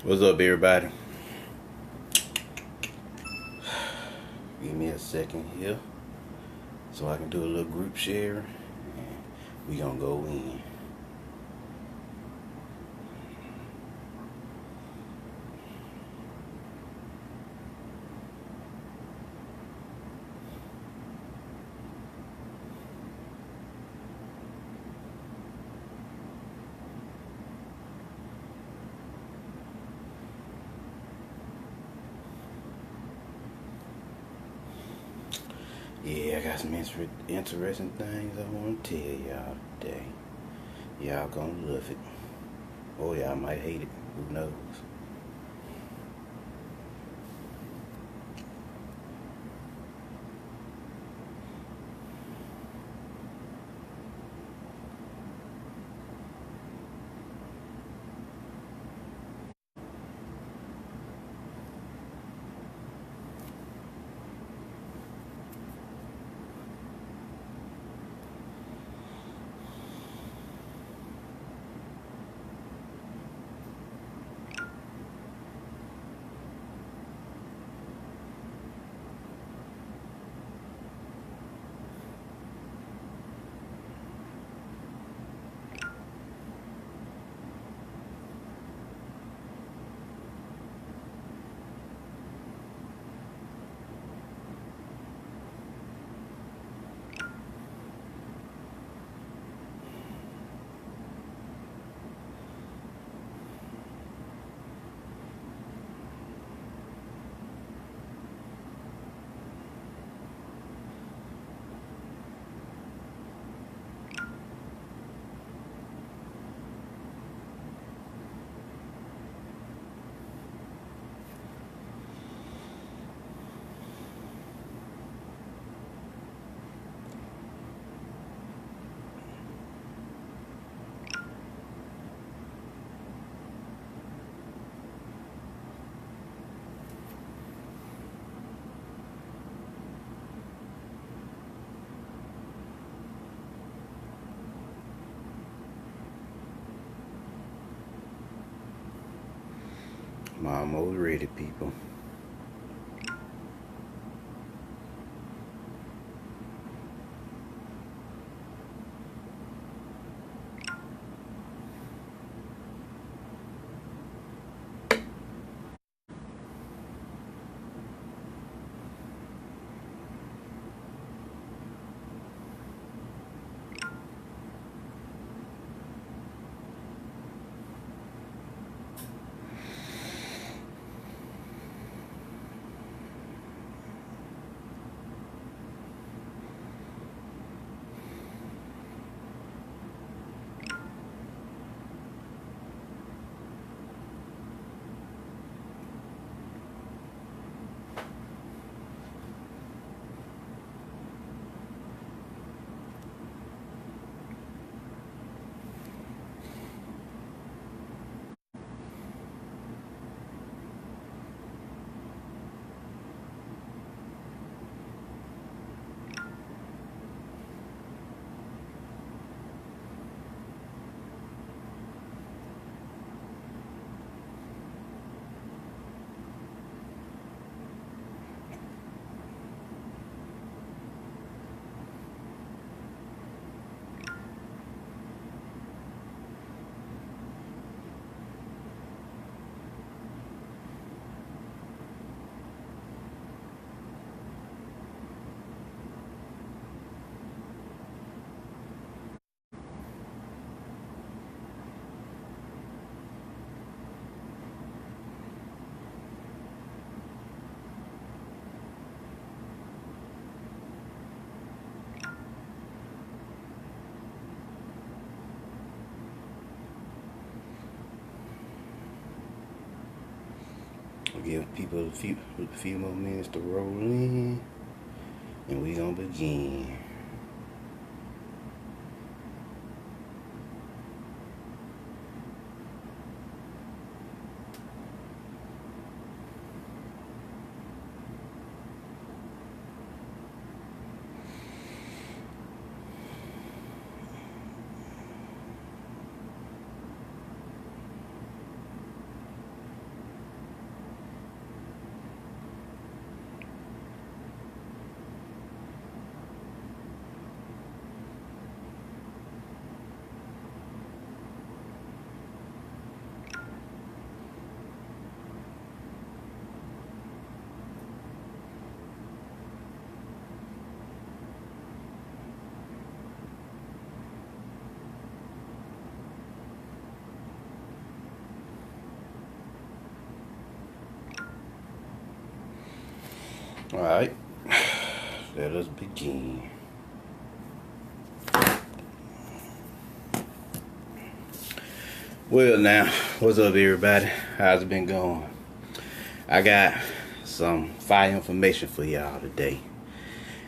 What's up, everybody? Give me a second here so I can do a little group share, and we gonna go in. Yeah, I got some interesting things I want to tell y'all today. Y'all gonna love it. Or y'all might hate it. Who knows? I'm almost ready, people. I'll give people a few more minutes to roll in, and we gonna begin. Alright, let us begin. Well now, what's up everybody? How's it been going? I got some fire information for y'all today.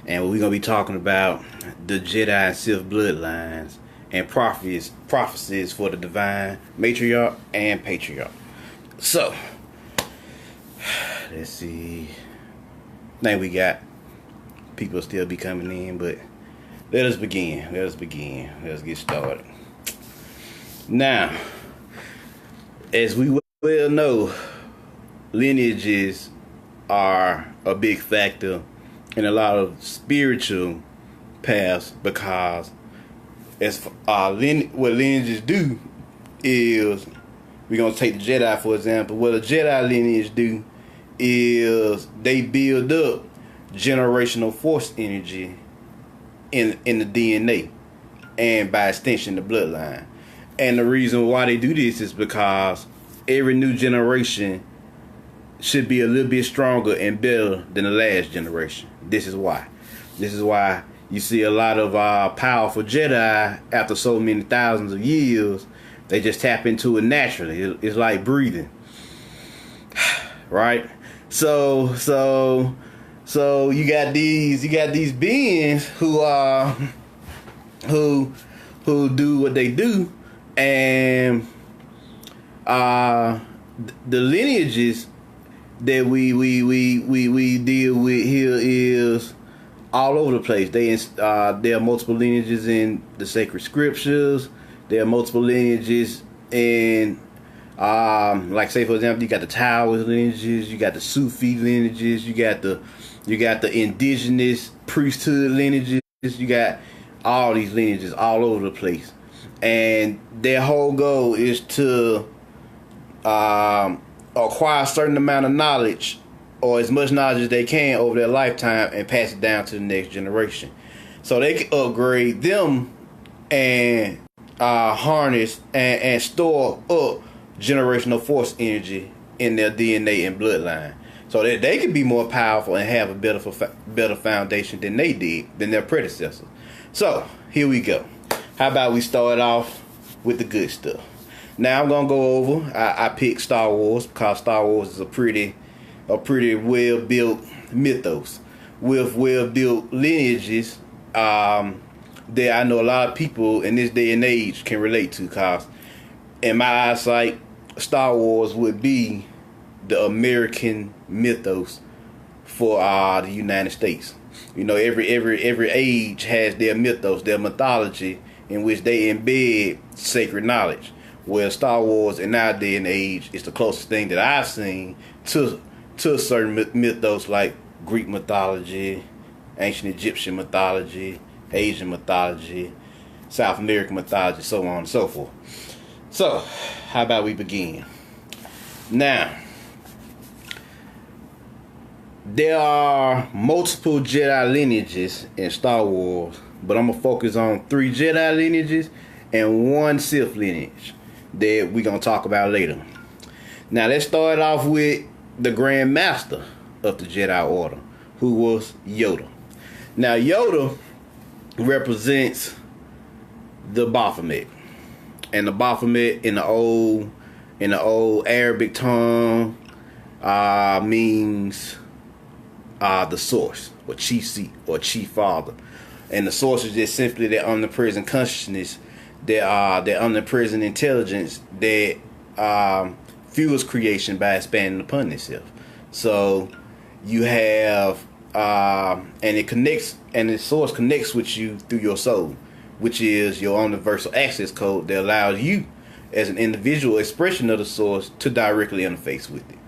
And we're going to be talking about the Jedi and Sith bloodlines and prophecies for the divine Matriarch and Patriarch. So, let's see. Now we got people still be coming in, but let us begin. Let's get started. Now, as we well know, lineages are a big factor in a lot of spiritual paths, because as what lineages do is, we're going to take the Jedi for example. What a Jedi lineage do is they build up generational force energy in the DNA, and by extension the bloodline. And the reason why they do this is because every new generation should be a little bit stronger and better than the last generation. This is why you see a lot of powerful Jedi after so many thousands of years. They just tap into it naturally. It's like breathing, right? So you got these beings who do what they do, and the lineages that we deal with here is all over the place. There are multiple lineages in the sacred scriptures. There are multiple lineages in like, say for example, you got the Taoist lineages, you got the Sufi lineages, you got the indigenous priesthood lineages, you got all these lineages all over the place. And their whole goal is to acquire a certain amount of knowledge, or as much knowledge as they can over their lifetime, and pass it down to the next generation, so they can upgrade them and harness and store up generational force energy in their DNA and bloodline, so that they can be more powerful and have a better foundation than their predecessors. So here we go. How about we start off with the good stuff? Now I'm gonna go over. I picked Star Wars because Star Wars is a pretty well built mythos with well built lineages that I know a lot of people in this day and age can relate to. Cause in my eyesight, Star Wars would be the American mythos for the United States. You know, every age has their mythos, their mythology, in which they embed sacred knowledge. Well, Star Wars in our day and age is the closest thing that I've seen to certain mythos, like Greek mythology, ancient Egyptian mythology, Asian mythology, South American mythology, so on and so forth. So, how about we begin? Now, there are multiple Jedi lineages in Star Wars, but I'm going to focus on 3 Jedi lineages and 1 Sith lineage that we're going to talk about later. Now, let's start off with the Grand Master of the Jedi Order, who was Yoda. Now, Yoda represents the Baphomet. And the Baphomet in the old Arabic tongue means the source, or chief seat, or chief father. And the source is just simply their omnipresent consciousness, their omnipresent intelligence that fuels creation by expanding upon itself. So you have and it connects, and the source connects with you through your soul, which is your own universal access code that allows you as an individual expression of the source to directly interface with it.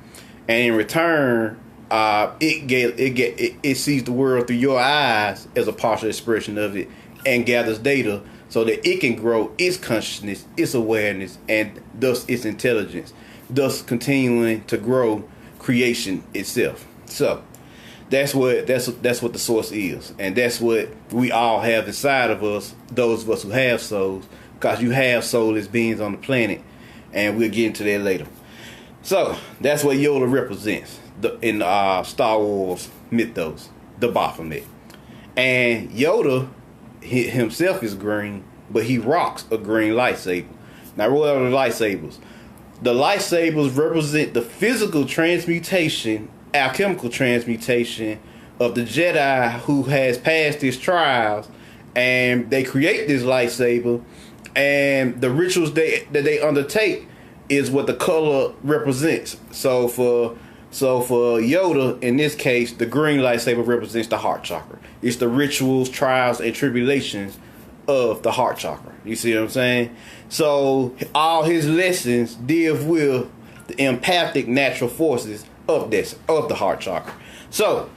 And in return, it sees the world through your eyes as a partial expression of it, and gathers data so that it can grow its consciousness, its awareness, and thus its intelligence, thus continuing to grow creation itself. So that's what the source is, and that's what we all have inside of us, those of us who have souls, because you have soulless beings on the planet, and we'll get into that later. So that's what Yoda represents. in Star Wars mythos, the Baphomet. And Yoda himself is green, but he rocks a green lightsaber. Now, what are the lightsabers? The lightsabers represent the physical transmutation, alchemical transmutation of the Jedi who has passed his trials, and they create this lightsaber, and the rituals that they undertake is what the color represents. So for Yoda, in this case, the green lightsaber represents the heart chakra. It's the rituals, trials, and tribulations of the heart chakra. You see what I'm saying? So all his lessons deal with the empathic natural forces of the heart chakra. So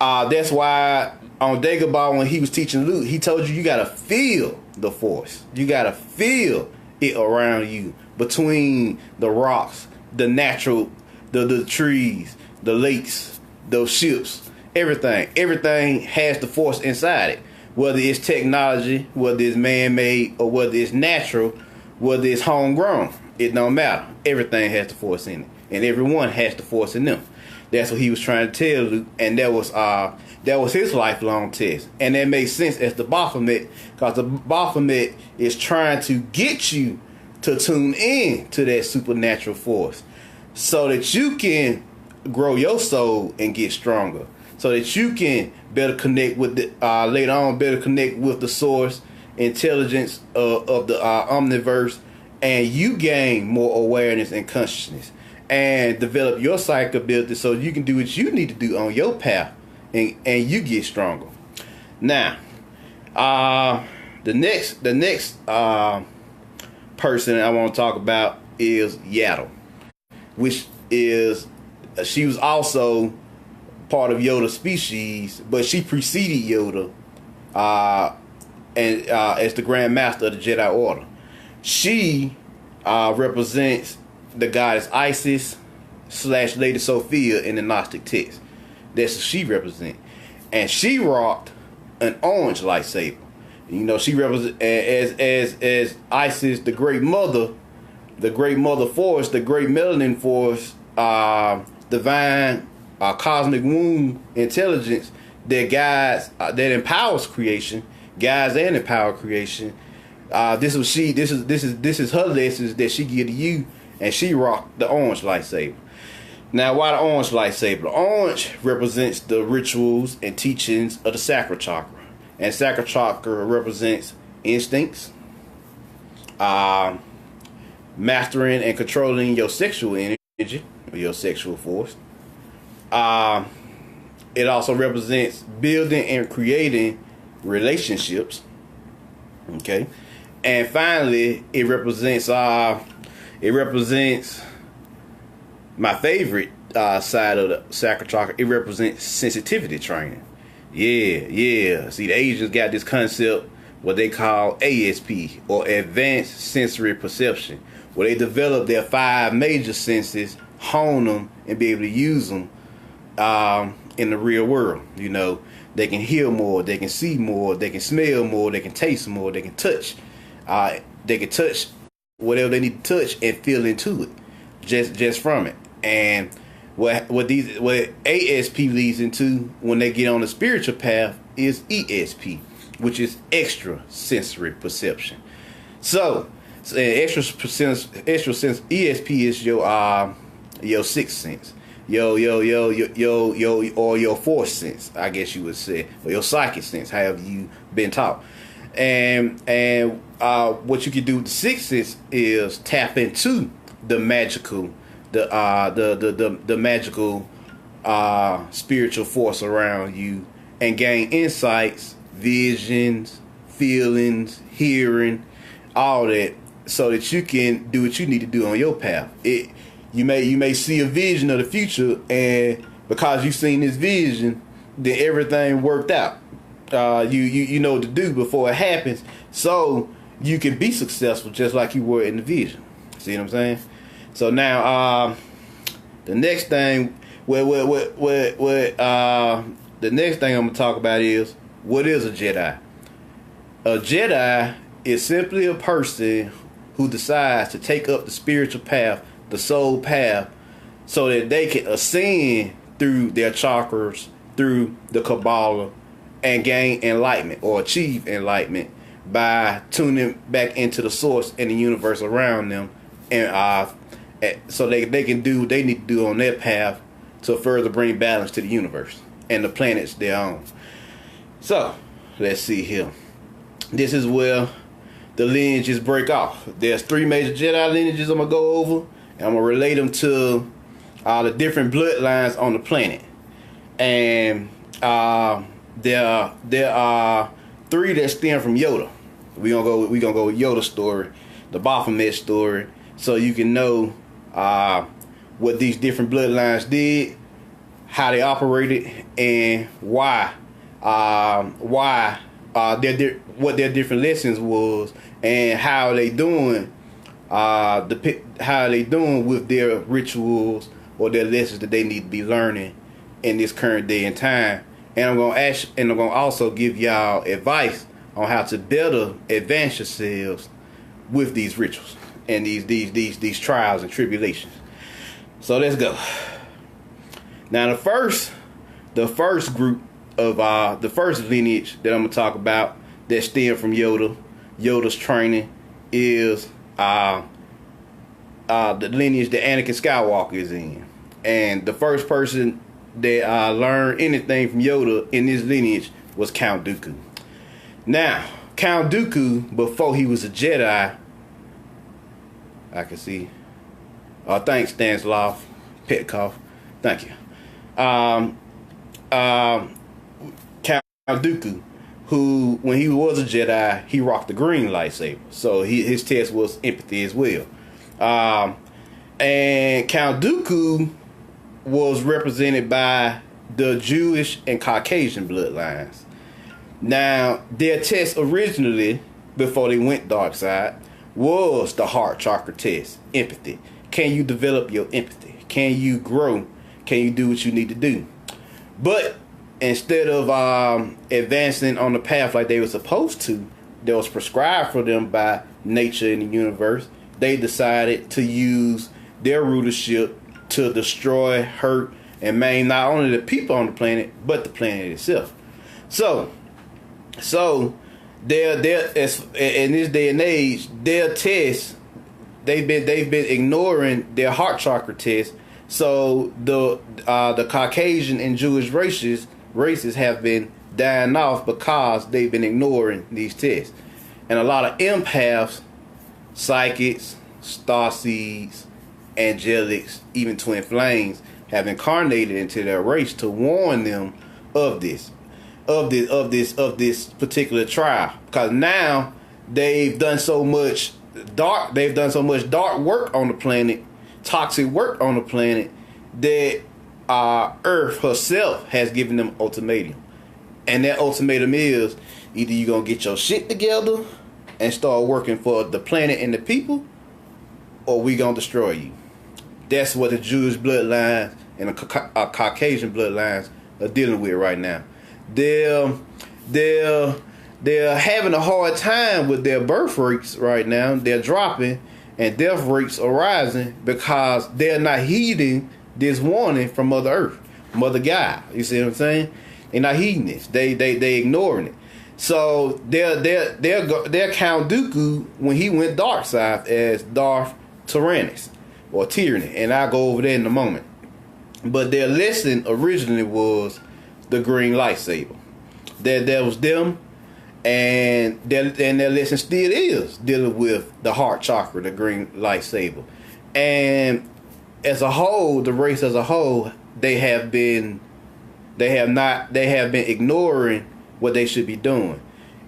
that's why on Dagobah, when he was teaching Luke, he told you gotta feel the force. You gotta feel it around you, between the rocks, the natural, the trees, the lakes, those ships, everything has the force inside it. Whether it's technology, whether it's man-made, or whether it's natural, whether it's homegrown, it don't matter. Everything has the force in it, and everyone has the force in them. That's what he was trying to tell Luke, and that was his lifelong test. And that makes sense as the Baphomet, because the Baphomet is trying to get you to tune in to that supernatural force, so that you can grow your soul and get stronger, so that you can better connect with later on better connect with the source intelligence of the omniverse, and you gain more awareness and consciousness, and develop your psychic ability so you can do what you need to do on your path, and you get stronger. Now, the next person I want to talk about is Yaddle, which is she was also part of Yoda's species, but she preceded Yoda and as the Grand Master of the Jedi Order. She represents the goddess Isis / Lady Sophia in the Gnostic text. That's what she represents. And she rocked an orange lightsaber. You know, she represents as Isis, the great mother force, the great melanin force, divine cosmic womb intelligence that guides, that empowers creation, guides and empower creation. This is her lessons that she give to you, and she rocked the orange lightsaber. Now, why the orange lightsaber? The orange represents the rituals and teachings of the sacral chakra, and sacral chakra represents instincts, mastering and controlling your sexual energy or your sexual force. It also represents building and creating relationships. Okay, and finally, it represents my favorite side of the sacral chakra. It represents sensitivity training. Yeah. See, the Asians got this concept, what they call ASP, or Advanced Sensory Perception, where they develop their 5 major senses, hone them, and be able to use them in the real world. You know, they can hear more, they can see more, they can smell more, they can taste more, they can touch. They can touch whatever they need to touch and feel into it, just from it. And what ASP leads into when they get on the spiritual path is ESP, which is extra sensory perception. So extra sense ESP is your sixth sense, your fourth sense, I guess you would say, or your psychic sense, however you been taught. And what you can do with the sixth sense is tap into the magical, the magical spiritual force around you, and gain insights, visions, feelings, hearing, all that, so that you can do what you need to do on your path. You may see a vision of the future, and because you've seen this vision, then everything worked out. You know what to do before it happens, so you can be successful just like you were in the vision. See what I'm saying? So now, the next thing, the next thing I'm gonna talk about is, what is a Jedi? A Jedi is simply a person who decides to take up the spiritual path, the soul path, so that they can ascend through their chakras, through the Kabbalah, and gain enlightenment or achieve enlightenment by tuning back into the source and the universe around them, and so they can do what they need to do on their path to further bring balance to the universe and the planets they're on. So let's see here. This is where the lineages break off. There's 3 major Jedi lineages I'm gonna go over, and I'm gonna relate them to the different bloodlines on the planet. And there are 3 that stem from Yoda. We gonna go with Yoda's story, the Baphomet story, so you can know what these different bloodlines did, how they operated, and why what their different lessons was, and how they doing with their rituals or their lessons that they need to be learning in this current day and time. And I'm gonna also give y'all advice on how to better advance yourselves with these rituals and these trials and tribulations. So let's go. Now the first group of the first lineage that I'm gonna talk about that stem from Yoda's training is the lineage that Anakin Skywalker is in. And the first person that learned anything from Yoda in this lineage was Count Dooku. Now, Count Dooku, before he was a Jedi, I can see. Thanks, Stanislav Petkov. Thank you. Count Dooku, who, when he was a Jedi, he rocked the green lightsaber. So his test was empathy as well. And Count Dooku was represented by the Jewish and Caucasian bloodlines. Now, their test originally, before they went dark side, was the heart chakra test, empathy. Can you develop your empathy? Can you grow? Can you do what you need to do? But instead of advancing on the path like they were supposed to, that was prescribed for them by nature and the universe, they decided to use their rulership to destroy, hurt, and maim not only the people on the planet, but the planet itself. So they're in this day and age, their tests, they've been ignoring their heart chakra test. So the Caucasian and Jewish races have been dying off because they've been ignoring these tests. And a lot of empaths, psychics, starseeds, angelics, even twin flames have incarnated into their race to warn them of this particular trial. Because now they've done so much dark work on the planet, toxic work on the planet, that Earth herself has given them ultimatum. And that ultimatum is either you're going to get your shit together and start working for the planet and the people, or we going to destroy you. That's what the Jewish bloodlines and the Caucasian bloodlines are dealing with right now. They're having a hard time with their birth rates right now. They're dropping, and death rates are rising because they're not heeding this warning from Mother Earth, Mother God. You see what I'm saying? They're not heeding this. They ignoring it. So they're Count Dooku when he went dark side as Darth Tyrannus or Tyranny, and I'll go over there in a moment. But their lesson originally was the green lightsaber. That was them, and their lesson still is dealing with the heart chakra, the green lightsaber. And as a whole, the race as a whole, they have been ignoring what they should be doing.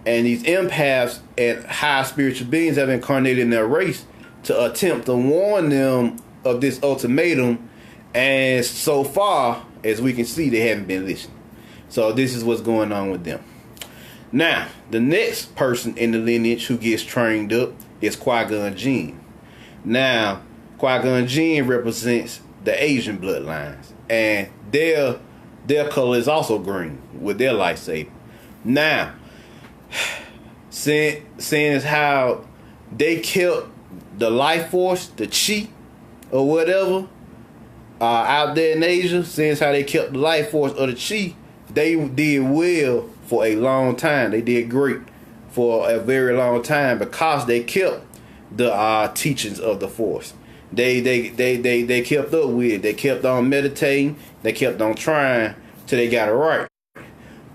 And these empaths and high spiritual beings have incarnated in their race to attempt to warn them of this ultimatum. And so far, as we can see, they haven't been listening. So this is what's going on with them. Now, the next person in the lineage who gets trained up is Qui-Gon Jinn. Now, Qui-Gon Jinn represents the Asian bloodlines, and their color is also green with their lightsaber. Now, seeing as how they kept the life force, the chi, or whatever, out there in Asia, since how they kept the life force of the Chi, they did well for a long time. They did great for a very long time because they kept the teachings of the force. They kept up with it. They kept on meditating. They kept on trying till they got it right.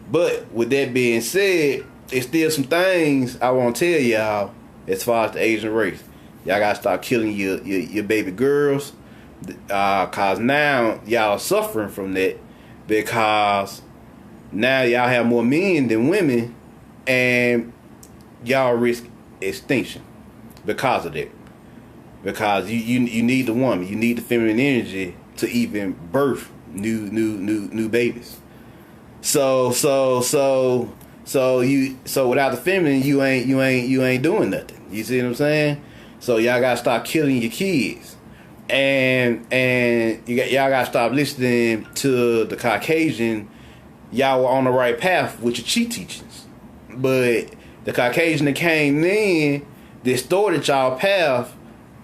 But with that being said, it's still some things I want to tell y'all as far as the Asian race. Y'all gotta stop killing your baby girls, cause now y'all are suffering from that, because now y'all have more men than women, and y'all risk extinction because of that. Because you need the woman, you need the feminine energy to even birth new babies. So without the feminine, you ain't doing nothing. You see what I'm saying? So y'all gotta stop killing your kids, and y'all gotta stop listening to the Caucasian. Y'all were on the right path with your Chi teachings, but the Caucasian that came in distorted y'all path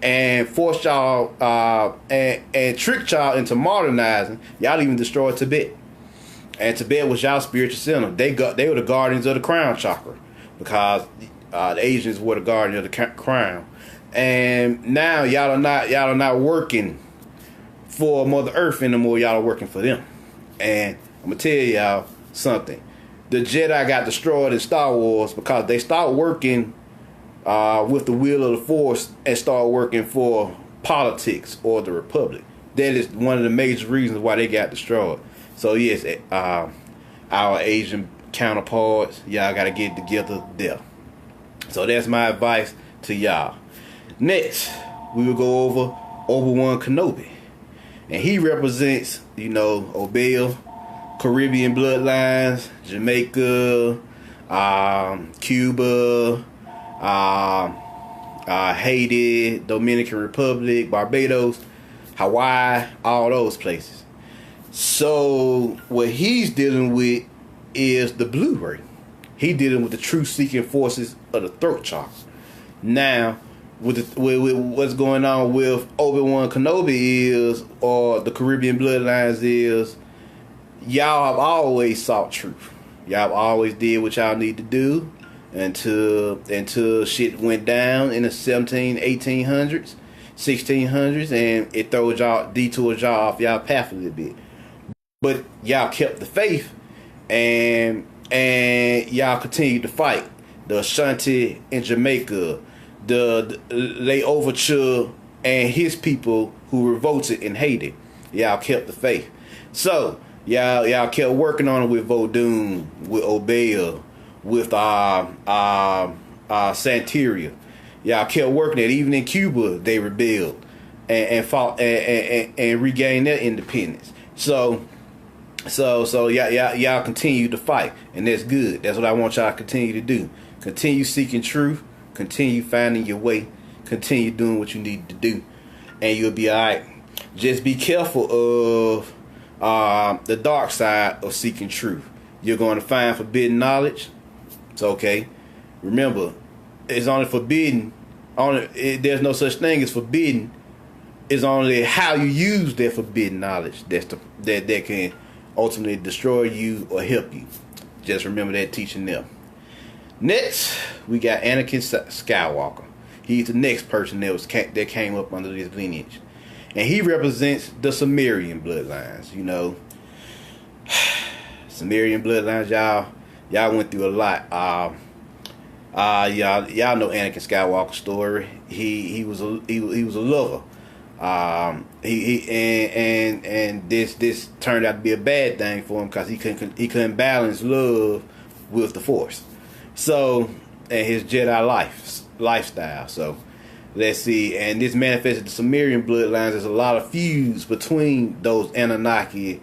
and forced y'all and tricked y'all into modernizing. Y'all even destroyed Tibet. And Tibet was y'all spiritual center. They were the guardians of the crown chakra, because the Asians were the guardians of the crown. And now y'all are not working for Mother Earth anymore. Y'all are working for them. And I'm gonna tell y'all something. The Jedi got destroyed in Star Wars because they stopped working with the will of the Force and started working for politics or the Republic. That is one of the major reasons why they got destroyed. So yes, our Asian counterparts, y'all gotta get together there. So that's my advice to y'all. Next, we will go over Obi-Wan Kenobi, and he represents, Obey, Caribbean bloodlines, Jamaica, Cuba, Haiti, Dominican Republic, Barbados, Hawaii, all those places. So what he's dealing with is the blue ray. He dealing with the truth-seeking forces of the throat chakra. Now, with what's going on with Obi-Wan Kenobi or the Caribbean bloodlines is, y'all have always sought truth. Y'all have always did what y'all need to do until shit went down in the 1800s, 1600s, and it detours y'all off y'all path a little bit. But y'all kept the faith, and y'all continued to fight. The Ashanti in Jamaica, the Le Overture and his people who revolted in Haiti. Y'all kept the faith. So y'all kept working on it with Vodun, with Obea, with Santeria. Y'all kept working it. Even in Cuba, they rebelled and fought and regained their independence. So y'all continue to fight, and that's good. That's what I want y'all to continue to do. Continue seeking truth. Continue finding your way. Continue doing what you need to do, and you'll be all right. Just be careful of the dark side of seeking truth. You're going to find forbidden knowledge. It's okay. Remember, it's only forbidden. There's no such thing as forbidden. It's only how you use that forbidden knowledge that can ultimately destroy you or help you. Just remember that teaching them. Next, we got Anakin Skywalker. He's the next person that came up under this lineage, and he represents the Sumerian bloodlines. Sumerian bloodlines, y'all went through a lot. Y'all know Anakin Skywalker's story. He was a lover. This turned out to be a bad thing for him because he couldn't balance love with the Force. So, and his Jedi lifestyle. So, let's see. And this manifested the Sumerian bloodlines. There's a lot of feuds between those Anunnaki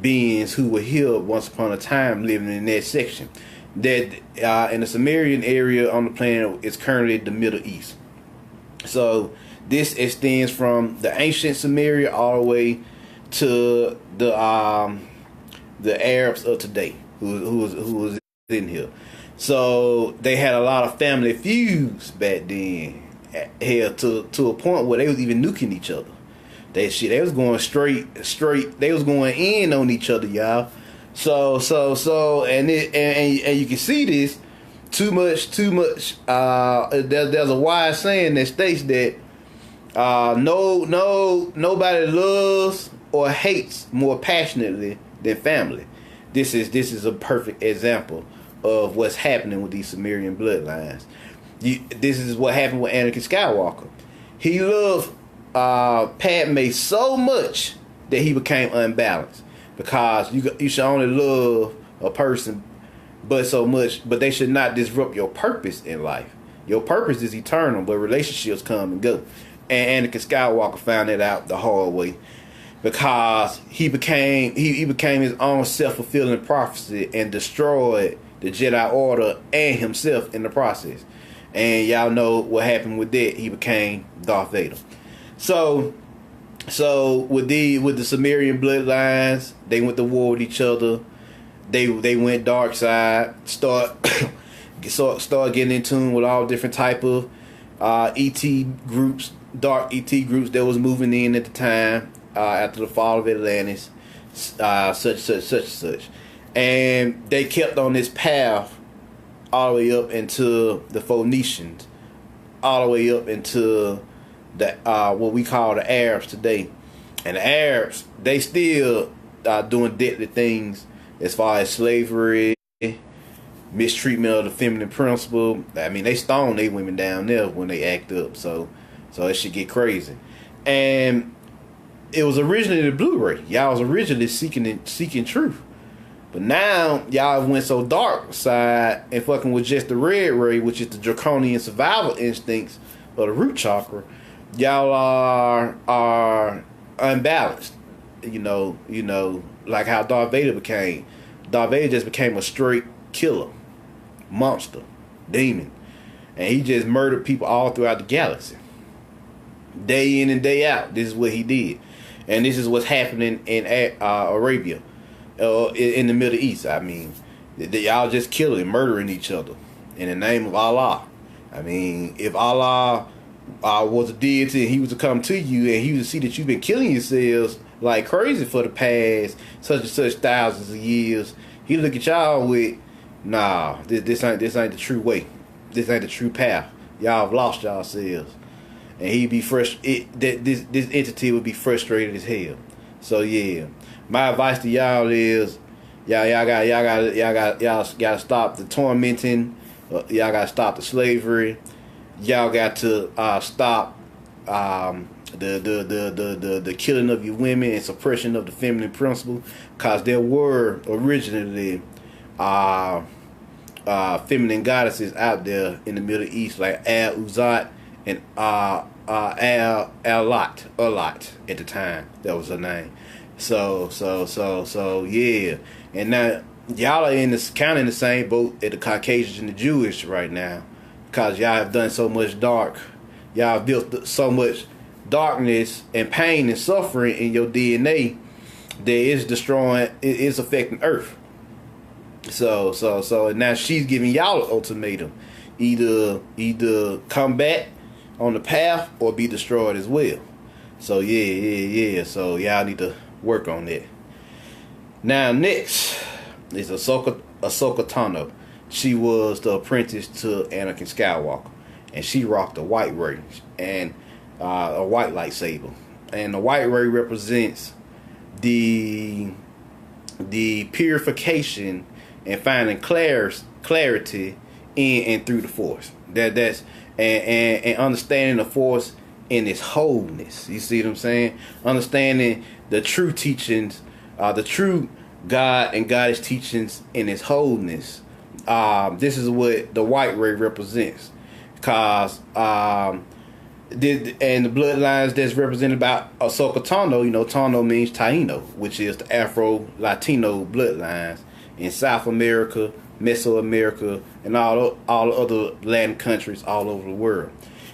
beings who were here once upon a time living in that section. That in the Sumerian area on the planet is currently the Middle East. So, this extends from the ancient Sumeria all the way to the Arabs of today, who was in here. So they had a lot of family feuds back then, hell, to a point where they was even nuking each other. They was going straight. They was going in on each other, y'all. So, and you can see this too much. There's a wise saying that states that nobody loves or hates more passionately than family. This is a perfect example of what's happening with these Sumerian bloodlines. This is what happened with Anakin Skywalker. He loved Padme so much that he became unbalanced, because you should only love a person but so much, but they should not disrupt your purpose in life. Your purpose is eternal, but relationships come and go. And Anakin Skywalker found that out the hard way, because he became his own self-fulfilling prophecy and destroyed the Jedi Order and himself in the process. And y'all know what happened with that. He became Darth Vader. So with the Sumerian bloodlines, they went to war with each other. They went dark side. Start getting in tune with all different type of ET groups, dark ET groups that was moving in at the time after the fall of Atlantis, such. And they kept on this path all the way up into the Phoenicians, all the way up into the what we call the Arabs today. And the Arabs, they still doing deadly things as far as slavery, mistreatment of the feminine principle. I mean, they stone they women down there when they act up. So it should get crazy. And it was originally the Blu-ray. Y'all was originally seeking truth. But now y'all went so dark side and fucking with just the red ray, which is the draconian survival instincts of the root chakra. Y'all are unbalanced. You know, like how Darth Vader became. Darth Vader just became a straight killer, monster, demon, and he just murdered people all throughout the galaxy, day in and day out. This is what he did, and this is what's happening in Arabia. In the Middle East. I mean, y'all just killing, murdering each other in the name of Allah. I mean, if Allah was a deity and he was to come to you and he was to see that you've been killing yourselves like crazy for the past such and such thousands of years, he look at y'all with, nah, this ain't the true way. This ain't the true path. Y'all have lost yourselves. And he'd be this entity would be frustrated as hell. So yeah. My advice to y'all is, y'all gotta stop the tormenting. Y'all gotta stop the slavery. Y'all got to stop the killing of your women and suppression of the feminine principle, because there were originally feminine goddesses out there in the Middle East, like Al-Uzat and Al-Lat at the time. That was her name. So yeah. And now y'all are in the same boat as the Caucasians and the Jewish right now, because y'all have done so much dark. Y'all have built so much darkness and pain and suffering in your DNA that is destroying, it is affecting Earth. So now she's giving y'all an ultimatum: either come back on the path or be destroyed as well. So yeah. So y'all need to work on that. Now next is Ahsoka Tano. She was the apprentice to Anakin Skywalker, and she rocked a white ray and a white lightsaber. And the white ray represents the purification and finding clarity in and through the Force. That's and understanding the Force in its wholeness. You see what I'm saying? Understanding the true teachings, the true God and Goddess teachings in its wholeness. This is what the white ray represents, because and the bloodlines that's represented by Ahsoka Tano. You know, Tano means Taino, which is the Afro-Latino bloodlines in South America, Mesoamerica, and all other Latin countries all over the world.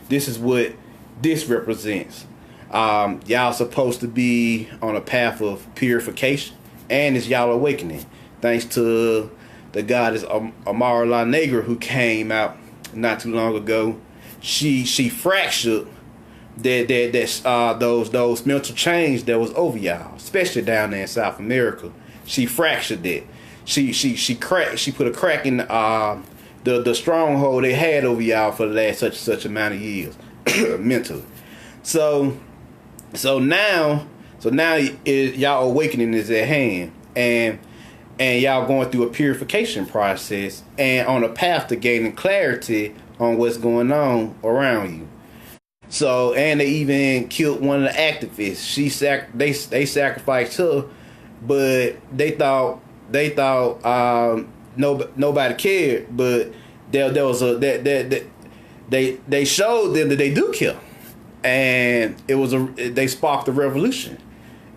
This is what this represents. Y'all supposed to be on a path of purification, and it's y'all awakening, thanks to the goddess Amara La Negra, who came out not too long ago. She fractured those mental change that was over y'all, especially down there in South America. She fractured it. She put a crack in the stronghold they had over y'all for the last such amount of years mentally. So now y'all awakening is at hand, and y'all going through a purification process and on a path to gaining clarity on what's going on around you. So, and they even killed one of the activists. They sacrificed her, but they thought nobody cared. But there was they showed them that they do kill, and they sparked a revolution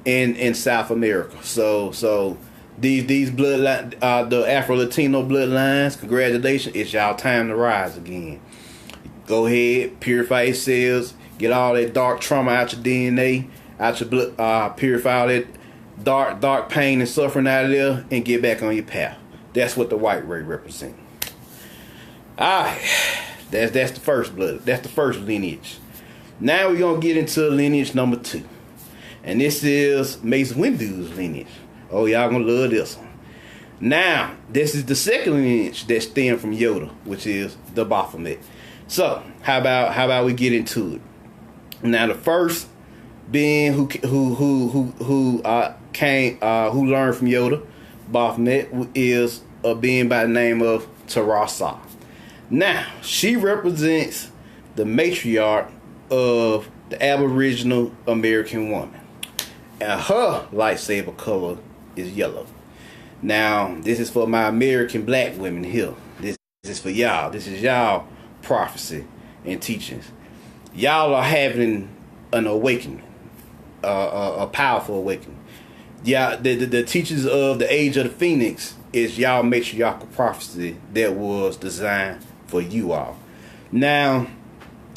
in South America. So these bloodline, the Afro-Latino bloodlines, congratulations, it's y'all time to rise again. Go ahead, purify yourselves, get all that dark trauma out your DNA, out your blood, purify all that dark pain and suffering out of there, and get back on your path. That's what the white race represents. Alright, that's the first blood. That's the first lineage. Now we're gonna get into lineage number 2, and this is Mace Windu's lineage. Oh, y'all gonna love this one. Now, this is the second lineage that stemmed from Yoda, which is the Baphomet. So, how about we get into it? Now, the first being who learned from Yoda, Baphomet, is a being by the name of Tarasa. Now, she represents the matriarch of the Aboriginal American woman, and her lightsaber color is yellow. Now, this is for my American black women here. This is for y'all. This is y'all prophecy and teachings. Y'all are having an awakening, a powerful awakening. Yeah, the teachings of the age of the Phoenix is y'all matriarchal prophecy that was designed for you all. Now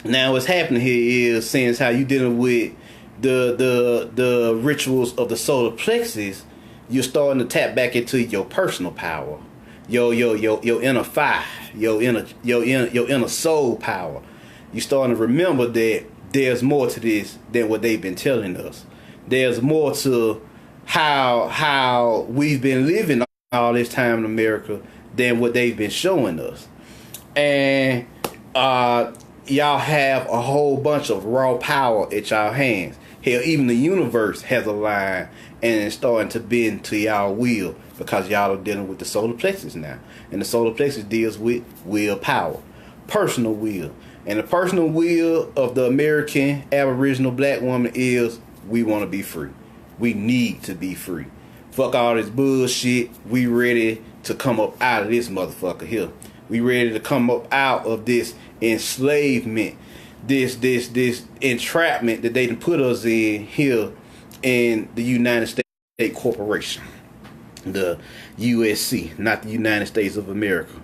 what's happening here is, since how you dealing with the rituals of the solar plexus, you're starting to tap back into your personal power, your inner fire, your inner soul power. You're starting to remember that there's more to this than what they've been telling us. There's more to how we've been living all this time in America than what they've been showing us. And y'all have a whole bunch of raw power at y'all hands. Hell, even the universe has aligned and is starting to bend to y'all will, because y'all are dealing with the solar plexus now. And the solar plexus deals with willpower, personal will. And the personal will of the American Aboriginal black woman is, we want to be free. We need to be free. Fuck all this bullshit. We ready to come up out of this motherfucker here. We ready to come up out of this enslavement, this entrapment that they done put us in here in the United States Corporation, the USC, not the United States of America.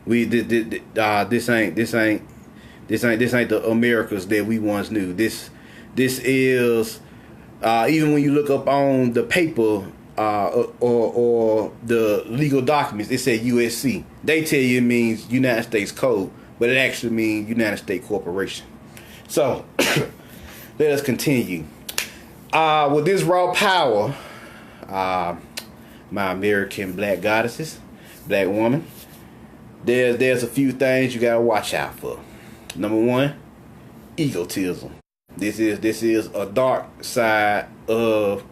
This ain't the Americas that we once knew. This is even when you look up on the paper or the legal documents, it said USC. They tell you it means United States Code, but it actually means United States Corporation. So let us continue. With this raw power, my American black goddesses, black woman, there's a few things you gotta watch out for. Number one, egotism. This is a dark side of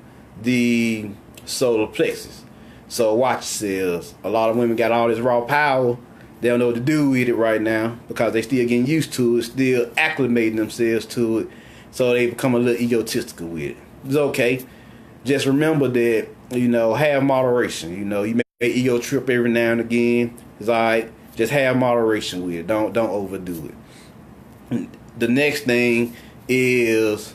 the solar plexus. So watch yourselves. A lot of women got all this raw power. They don't know what to do with it right now because they still getting used to it, still acclimating themselves to it. So they become a little egotistical with it. It's okay. Just remember that, have moderation. You may ego trip every now and again. It's alright. Just have moderation with it. Don't overdo it. The next thing is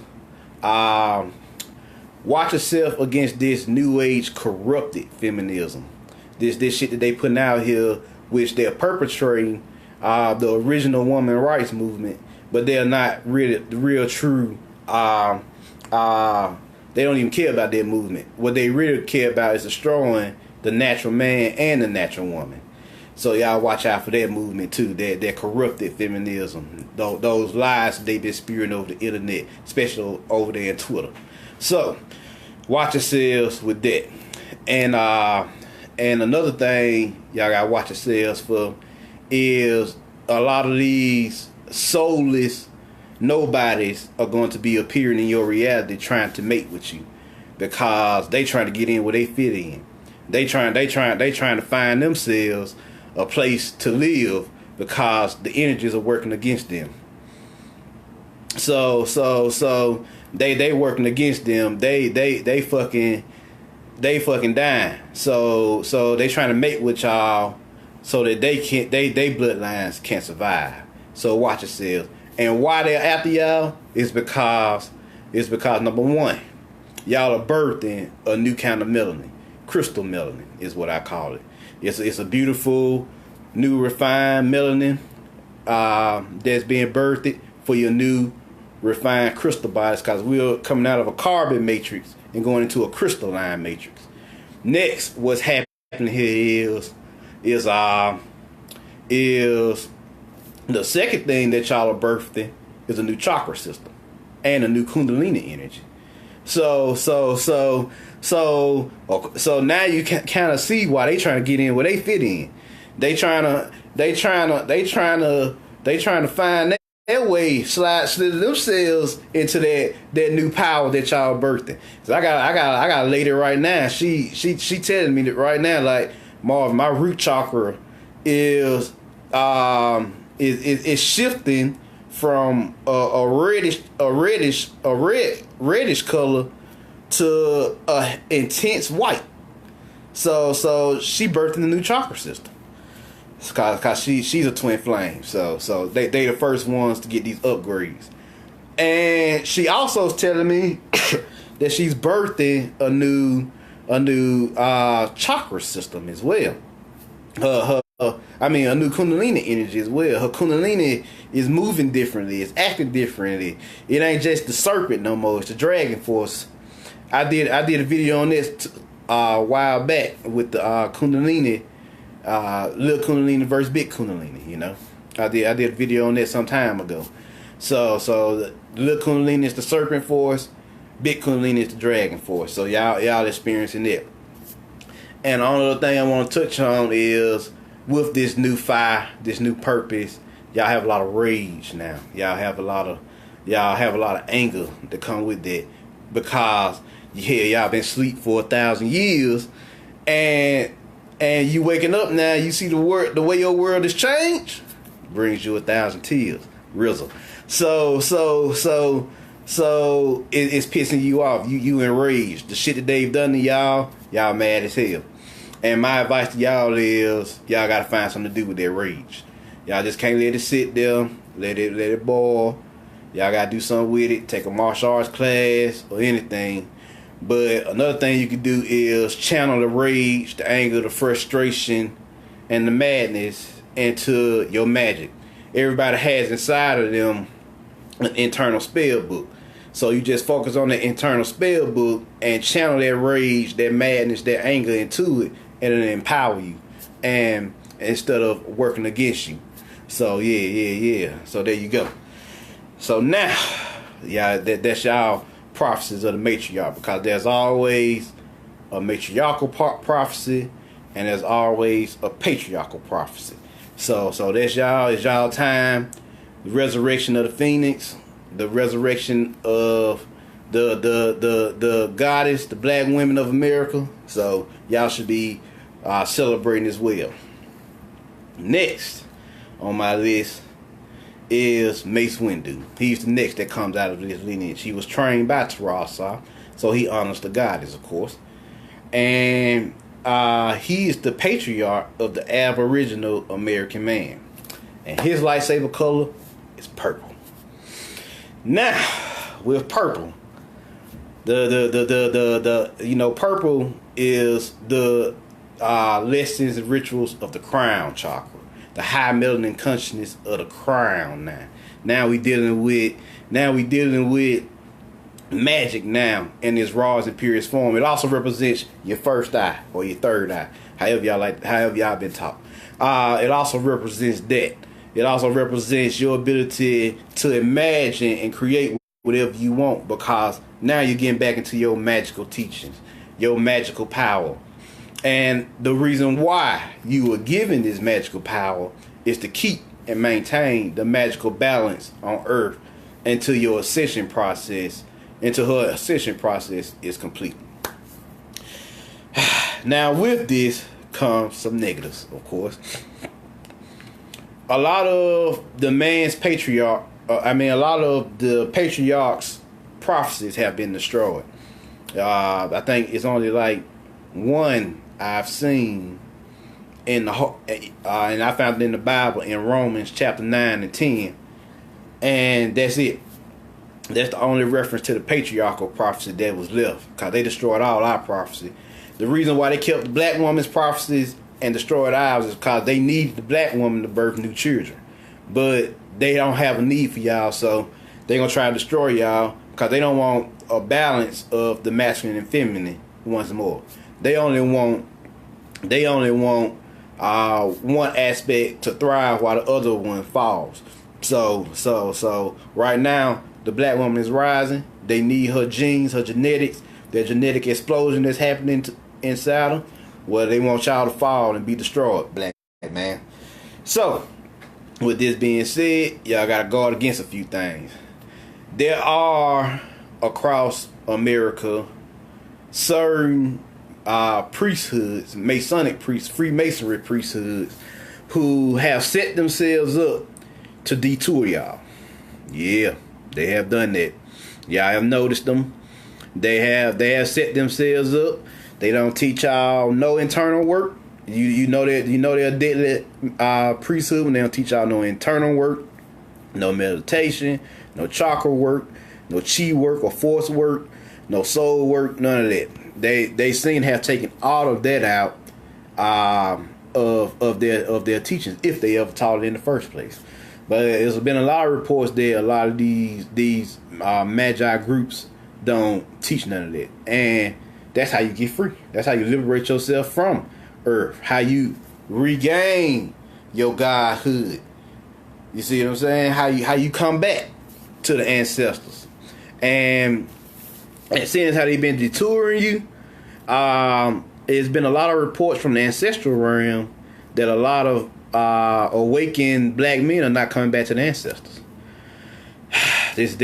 watch yourself against this new age corrupted feminism. This shit that they putting out here, which they're perpetrating the original woman rights movement, but they're not really the real true. They don't even care about their movement. What they really care about is destroying the natural man and the natural woman. So y'all watch out for that movement too. That corrupted feminism. Those lies they've been spewing over the internet, especially over there in Twitter. So watch yourselves with that. And another thing y'all gotta watch yourselves for is a lot of these soulless nobodies are going to be appearing in your reality trying to mate with you, because they trying to get in where they fit in. They trying to find themselves a place to live because the energies are working against them. So they working against them. They fucking dying. So they trying to mate with y'all so that they bloodlines can't survive. So watch yourselves. And why they're after y'all is because number one, y'all are birthing a new kind of melanin. Crystal melanin is what I call it. It's a beautiful, new, refined melanin that's being birthed for your new, refined crystal bodies, because we're coming out of a carbon matrix and going into a crystalline matrix. Next, what's happening here is the second thing that y'all are birthing is a new chakra system and a new kundalini energy. So now you can kind of see why they trying to get in where they fit in. They trying to find their way, slide themselves into that new power that y'all birthing. So I got a lady right now. She telling me that right now, like, Marv, my root chakra is shifting from a reddish color to a intense white. So she birthed a new chakra system. Cause she's a twin flame. So they the first ones to get these upgrades. And she also is telling me that she's birthing a new chakra system as well. A new kundalini energy as well. Her kundalini is moving differently. It's acting differently. It ain't just the serpent no more. It's the dragon force. I did a video on this a while back with the kundalini, little kundalini versus big kundalini. You know, I did a video on that some time ago. So the little kundalini is the serpent force, big kundalini is the dragon force. So y'all experiencing it. And the only other thing I want to touch on is, with this new fire, this new purpose, y'all have a lot of rage now. Y'all have a lot of anger that come with that, because y'all been asleep for 1,000 years, and you waking up now. You see the way your world has changed, brings you 1,000 tears, Rizzle. So it's pissing you off. You enraged. The shit that they've done to y'all mad as hell. And my advice to y'all is, y'all gotta find something to do with that rage. Y'all just can't let it sit there, let it boil. Y'all gotta do something with it. Take a martial arts class or anything. But another thing you can do is channel the rage, the anger, the frustration, and the madness into your magic. Everybody has inside of them an internal spell book. So you just focus on the internal spell book and channel that rage, that madness, that anger into it, and it'll empower you, and instead of working against you. So yeah. So there you go. So now, that's y'all prophecies of the matriarch, because there's always a matriarchal prophecy, and there's always a patriarchal prophecy. So that's y'all. It's y'all time. The resurrection of the phoenix, the resurrection of the goddess, the black women of America. So y'all should be celebrating as well. Next on my list is Mace Windu. He's the next that comes out of this lineage. He was trained by Tarasa, so he honors the goddess, of course. And he is the patriarch of the Aboriginal American man. And his lightsaber color is purple. Now, with purple, purple is the lessons and rituals of the crown chakra, the high melanin consciousness of the crown. Now we dealing with magic now in its rawest and purest form. It also represents your first eye or your third eye. however y'all been taught. It also represents that. It also represents your ability to imagine and create whatever you want, because now you're getting back into your magical teachings, your magical power. And the reason why you were given this magical power is to keep and maintain the magical balance on Earth until her ascension process is complete. Now, with this comes some negatives, of course. A lot of the Patriarch's prophecies have been destroyed. I think it's only like one I've seen and I found it in the Bible in Romans chapter 9 and 10, and that's it. That's the only reference to the patriarchal prophecy that was left, because they destroyed all our prophecy. The reason why they kept the black woman's prophecies and destroyed ours is because they needed the black woman to birth new children, but they don't have a need for y'all, so they're gonna try to destroy y'all because they don't want a balance of the masculine and feminine once more. They only want one aspect to thrive while the other one falls. So right now the black woman is rising. They need her genes, her genetics, that genetic explosion that's happening inside them. Well, they want y'all to fall and be destroyed, black man. So, with this being said, y'all gotta guard against a few things. There are across America certain priesthoods, Freemasonry priesthoods, who have set themselves up to detour y'all. Yeah, they have done that. Y'all have noticed them. They have set themselves up. They don't teach y'all no internal work. You know they're a deadly priesthood when they don't teach y'all no internal work, no meditation, no chakra work, no chi work or force work, no soul work, none of that. They seem to have taken all of that out of their teachings, if they ever taught it in the first place. But there's been a lot of reports that a lot of these magi groups don't teach none of that, and that's how you get free. That's how you liberate yourself from Earth. How you regain your godhood. You see what I'm saying? How you come back to the ancestors. And seeing how they've been detouring you, there's been a lot of reports from the ancestral realm that a lot of awakened black men are not coming back to the ancestors. This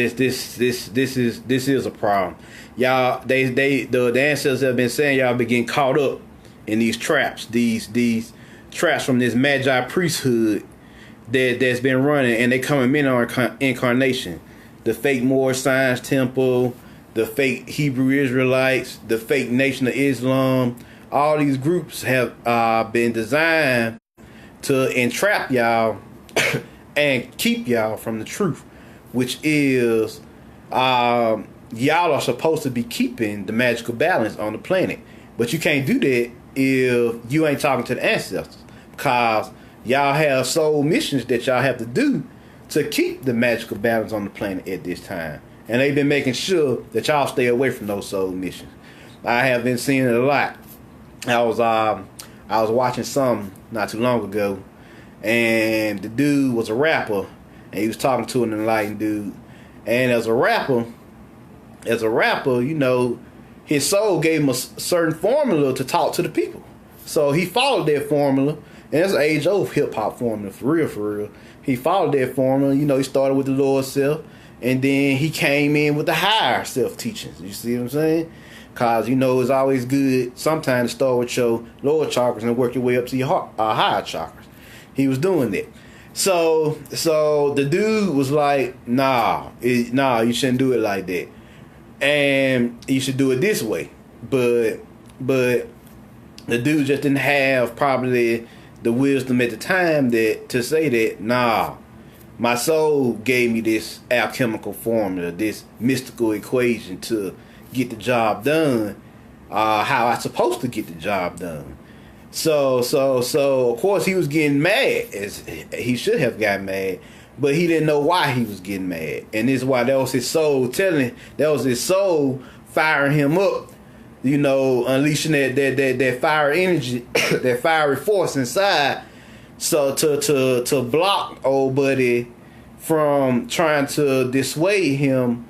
is a problem. Y'all, the ancestors have been saying y'all been getting caught up in these traps, these traps from this magi priesthood that's been running, and they coming in on incarnation. The fake Moorish Science Temple, the fake Hebrew Israelites, the fake Nation of Islam. All these groups have been designed to entrap y'all and keep y'all from the truth, which is y'all are supposed to be keeping the magical balance on the planet. But you can't do that if you ain't talking to the ancestors, because y'all have soul missions that y'all have to do to keep the magical balance on the planet at this time. And they've been making sure that y'all stay away from those soul missions. I have been seeing it a lot. I was watching something not too long ago, and the dude was a rapper, and he was talking to an enlightened dude. And as a rapper, you know, his soul gave him a certain formula to talk to the people. So he followed that formula, and it's an age-old hip-hop formula, for real. He followed that formula. You know, he started with the lower self, and then he came in with the higher self teachings. You see what I'm saying? Because, you know, it's always good sometimes to start with your lower chakras and work your way up to your higher chakras. He was doing that. So the dude was like, nah, you shouldn't do it like that. And you should do it this way. But the dude just didn't have probably the wisdom at the time to say that, nah, my soul gave me this alchemical formula, this mystical equation to get the job done, how I supposed to get the job done. So of course he was getting mad, as he should have got mad, but he didn't know why he was getting mad. And this is why that was his soul firing him up unleashing that fire energy, that fiery force inside. So to block old buddy from trying to dissuade him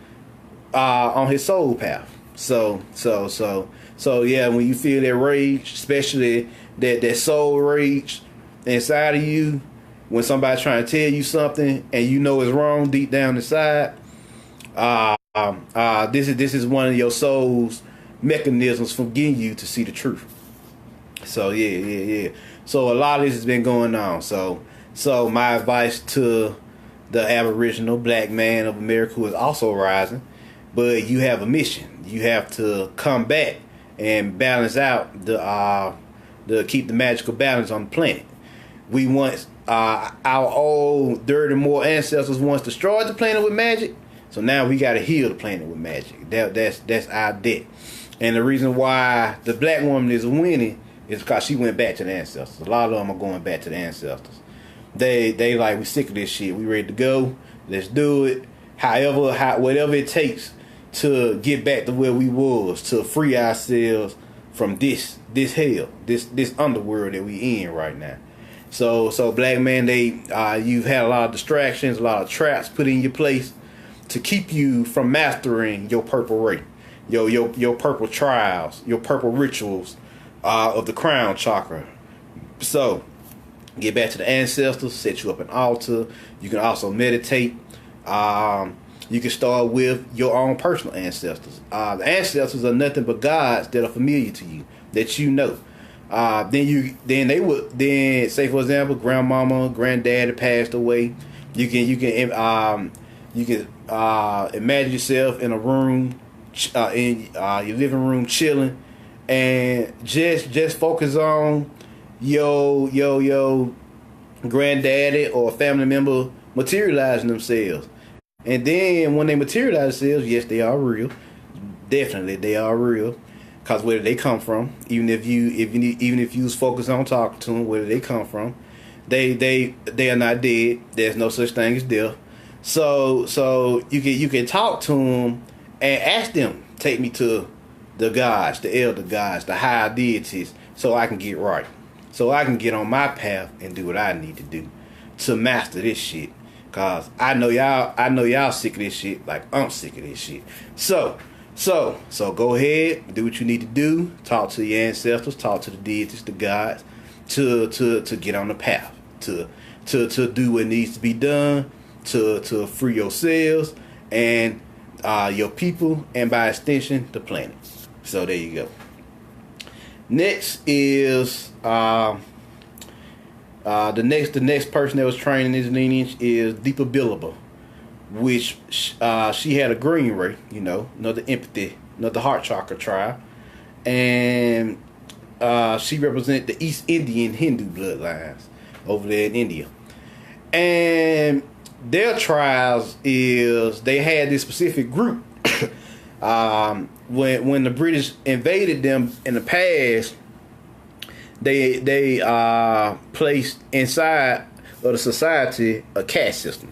on his soul path. So yeah, when you feel that rage, especially that soul rage inside of you, when somebody's trying to tell you something and you know it's wrong deep down inside, this is one of your soul's mechanisms for getting you to see the truth. So yeah. So a lot of this has been going on. So my advice to the Aboriginal black man of America who is also rising, but you have a mission. You have to come back and balance out the keep the magical balance on the planet. We once our old dirty more ancestors once destroyed the planet with magic. So now we got to heal the planet with magic. That's our debt. And the reason why the black woman is winning is because she went back to the ancestors. A lot of them are going back to the ancestors. They like, we sick of this shit. We ready to go. Let's do it. Whatever it takes to get back to where we was, to free ourselves from this hell, this underworld that we in right now. So black man, you've had a lot of distractions, a lot of traps put in your place to keep you from mastering your purple ray, your purple trials, your purple rituals of the crown chakra. So get back to the ancestors, set you up an altar. You can also meditate. You can start with your own personal ancestors. The ancestors are nothing but gods that are familiar to you, that you know. Then say for example, grandmama, granddaddy passed away. You can imagine yourself in a room, in your living room, chilling, and just focus on your granddaddy or family member materializing themselves. And then when they materialize themselves, yes, they are real. Definitely, they are real. Cause where did they come from? Even if you was focused on talking to them, where did they come from? They are not dead. There's no such thing as death. So you can talk to them and ask them, take me to the gods, the elder gods, the higher deities, so I can get right, so I can get on my path and do what I need to do to master this shit. Cause I know y'all sick of this shit, like I'm sick of this shit. So go ahead, do what you need to do. Talk to your ancestors, talk to the deities, the gods, to get on the path, to do what needs to be done, to free yourselves and your people, and by extension, the planet. So there you go. Next is the next person that was trained in this lineage is Deepa Billaba, which she had a green ray, another empathy, another heart chakra tribe, and she represented the East Indian Hindu bloodlines over there in India. And their trials is they had this specific group. When the British invaded them in the past, they placed inside of the society a caste system.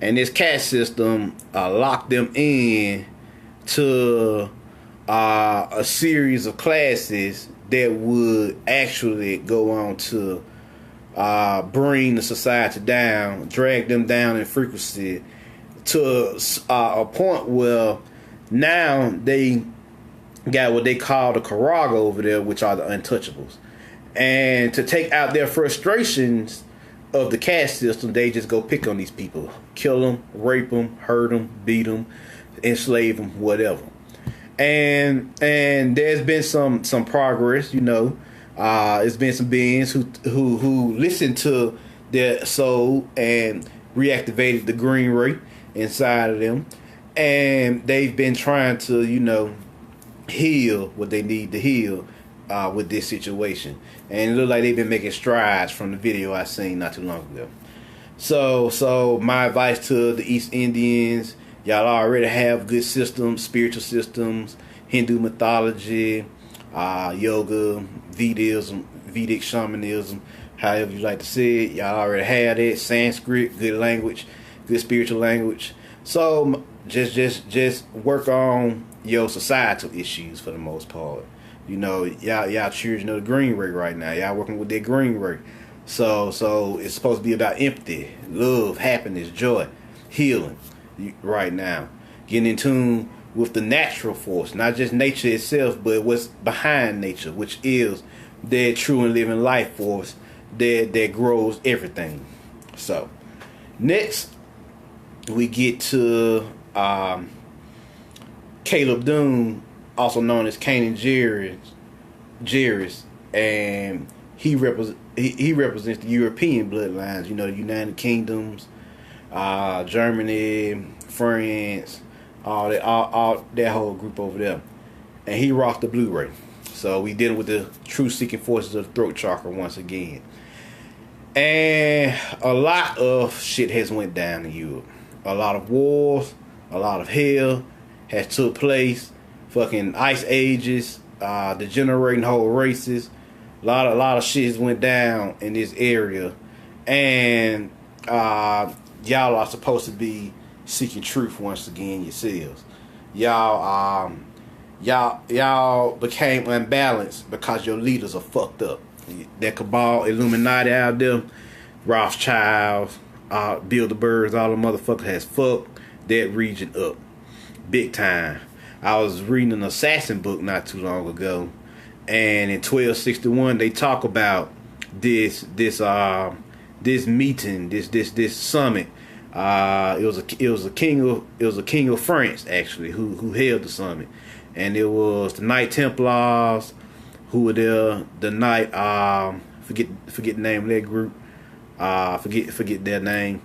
And this caste system locked them in to a series of classes that would actually go on to bring the society down, drag them down in frequency to a point where now they got what they call the Karaga over there, which are the untouchables. And to take out their frustrations of the caste system, they just go pick on these people, kill them, rape them, hurt them, beat them, enslave them, whatever. And there's been some progress, It's been some beings who listened to their soul and reactivated the green ray inside of them, and they've been trying to heal what they need to heal with this situation. And it looks like they've been making strides from the video I seen not too long ago. So my advice to the East Indians, y'all already have good systems, spiritual systems, Hindu mythology, yoga, Vedic shamanism, however you like to say it. Y'all already have it. Sanskrit, good language, good spiritual language. So just work on your societal issues for the most part. You know, y'all children of the green ray right now. Y'all working with that green ray. So it's supposed to be about empathy, love, happiness, joy, healing right now. Getting in tune with the natural force, not just nature itself, but what's behind nature, which is that true and living life force that grows everything. So next we get to Caleb Doom, also known as Kanan Jarrus, and he represents the European bloodlines. You know, the United Kingdoms, Germany, France, all that whole group over there. And he rocked the Blu-ray. So we dealing with the true seeking forces of the throat chakra once again. And a lot of shit has went down in Europe. A lot of wars, a lot of hell has took place. Fucking ice ages, degenerating whole races. A lot of shit has went down in this area. And y'all are supposed to be seeking truth once again yourselves. Y'all became unbalanced because your leaders are fucked up. That cabal, Illuminati out there, Rothschilds, Bilderbergs, all the motherfuckers has fucked that region up big time. I was reading an assassin book not too long ago, and in 1261 they talk about this meeting, this summit. It was a king of France actually who held the summit, and it was the Knight Templars who were there. The Knight forget the name of that group. Forget their name.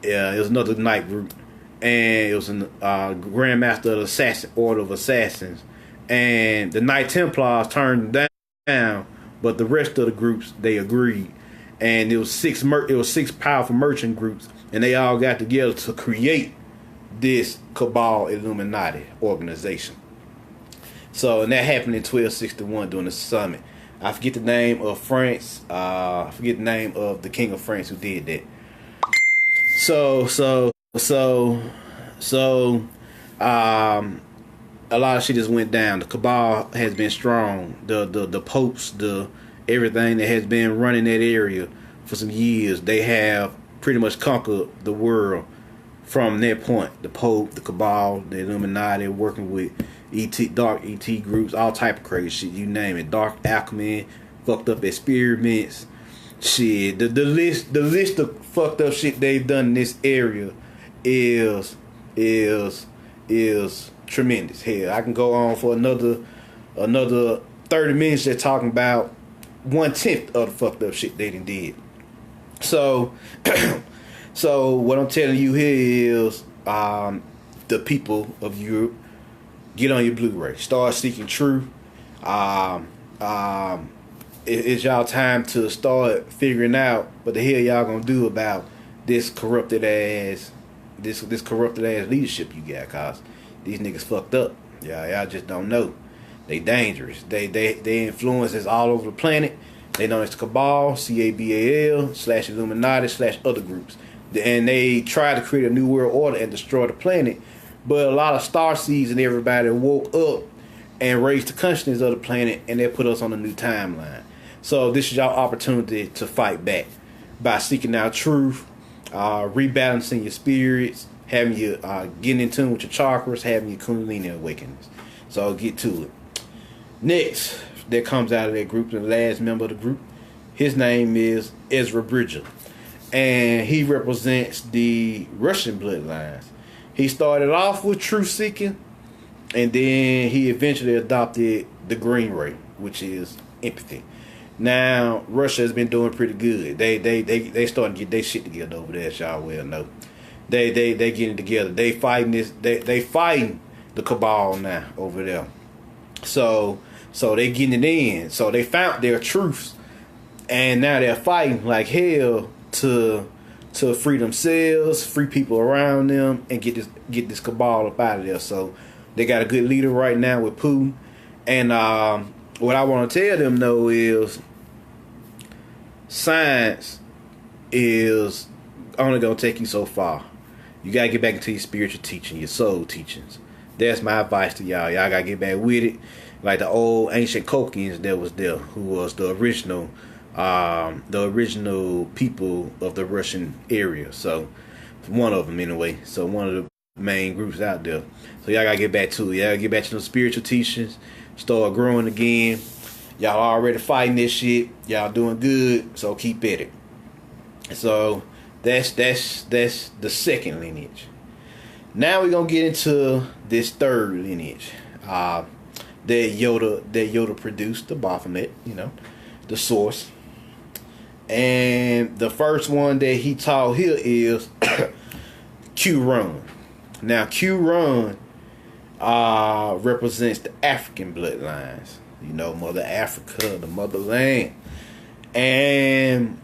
Yeah, it was another Knight group, and it was a Grandmaster of the Assassin Order of Assassins, and the Knight Templars turned down, but the rest of the groups they agreed, and it was six powerful merchant groups, and they all got together to create this cabal Illuminati organization. So, and that happened in 1261 during the summit. I forget the name of France. I forget the name of the king of France who did that. So, a lot of shit just went down. The cabal has been strong. The popes, everything that has been running that area for some years, they have pretty much conquered the world from that point. The Pope, the cabal, the Illuminati, working with dark ET groups, all type of crazy shit, you name it. Dark alchemy, fucked up experiments, shit. The list of fucked up shit they've done in this area is tremendous. Hell, I can go on for another 30 minutes just talking about 1/10 of the fucked up shit they done did. So so what I'm telling you here is the people of Europe, get on your Blu-ray. Start seeking truth. It's y'all time to start figuring out what the hell y'all gonna do about this corrupted ass leadership you got, cause these niggas fucked up. Y'all just don't know. They dangerous. They influences all over the planet. They know it's the cabal, CABAL/Illuminati/other groups. And they try to create a new world order and destroy the planet. But a lot of star seeds and everybody woke up and raised the consciousness of the planet, and they put us on a new timeline. So this is your opportunity to fight back by seeking out truth, rebalancing your spirits, having you getting in tune with your chakras, having your Kundalini awakenings. So get to it. Next, that comes out of that group, the last member of the group, his name is Ezra Bridger, and he represents the Russian bloodlines. He started off with truth seeking, and then he eventually adopted the green ray, which is empathy. Now Russia has been doing pretty good. They starting to get their shit together over there, as y'all well know. They getting together. They fighting this. They fighting the cabal now over there. So they getting it in. So they found their truths, and now they're fighting like hell to free themselves, free people around them, and get this cabal up out of there. So they got a good leader right now with Putin. And what I want to tell them though is science is only gonna take you so far. You gotta get back into your spiritual teaching, your soul teachings. That's my advice to y'all. Y'all gotta get back with it. Like the old ancient Kokians that was there, who was the original people of the Russian area. So one of them anyway. So one of the main groups out there. So y'all gotta get back to it. Y'all gotta get back to the spiritual teachings. Start growing again. Y'all already fighting this shit. Y'all doing good. So keep at it. So that's the second lineage. Now we're gonna get into this third lineage. That Yoda produced, the Baphomet, the source. And the first one that he taught here is Q-Run. Now Q-Run represents the African bloodlines. Mother Africa, the motherland. And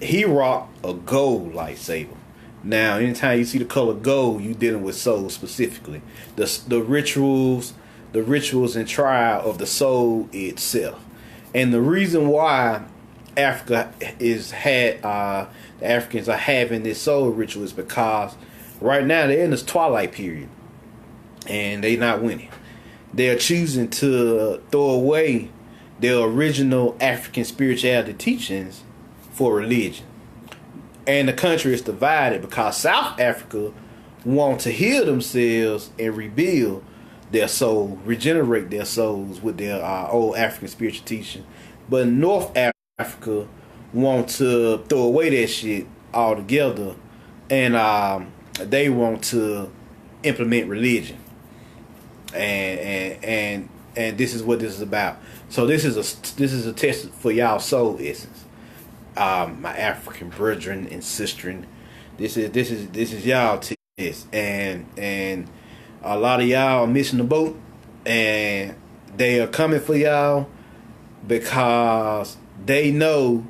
he rocked a gold lightsaber. Now, anytime you see the color gold, you dealing with soul specifically. The rituals and trial of the soul itself. And the reason why Africa the Africans are having this soul ritual is because right now they're in this twilight period. And they're not winning. They're choosing to throw away their original African spirituality teachings for religion. And the country is divided because South Africa want to heal themselves and rebuild their soul, regenerate their souls with their old African spiritual teaching. But North Africa want to throw away that shit altogether, and they want to implement religion. And this is what this is about. So this is a test for y'all soul essence. My African brethren and sistren, this is y'all test, and a lot of y'all are missing the boat, and they are coming for y'all because they know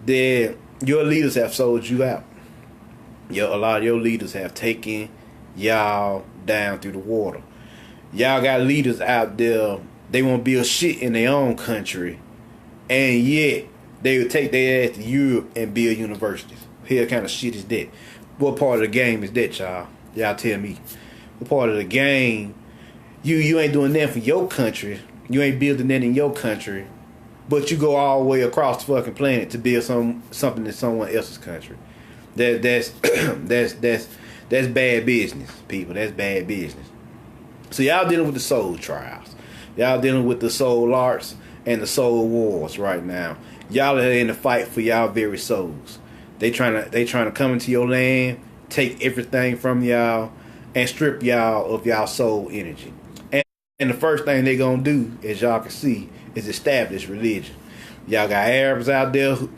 that your leaders have sold you out. A lot of your leaders have taken y'all down through the water. Y'all got leaders out there, they won't build shit in their own country, and yet they would take their ass to Europe and build universities. Hell kind of shit is that? What part of the game is that, y'all? Y'all tell me. What part of the game? You ain't doing that for your country. You ain't building that in your country, but you go all the way across the fucking planet to build something in someone else's country. That's bad business, people. That's bad business. So y'all dealing with the soul trials. Y'all dealing with the soul arts and the soul wars right now. Y'all are in the fight for y'all very souls. They trying to come into your land, take everything from y'all, and strip y'all of y'all soul energy. And the first thing they gonna do, as y'all can see, is establish religion. Y'all got Arabs out there who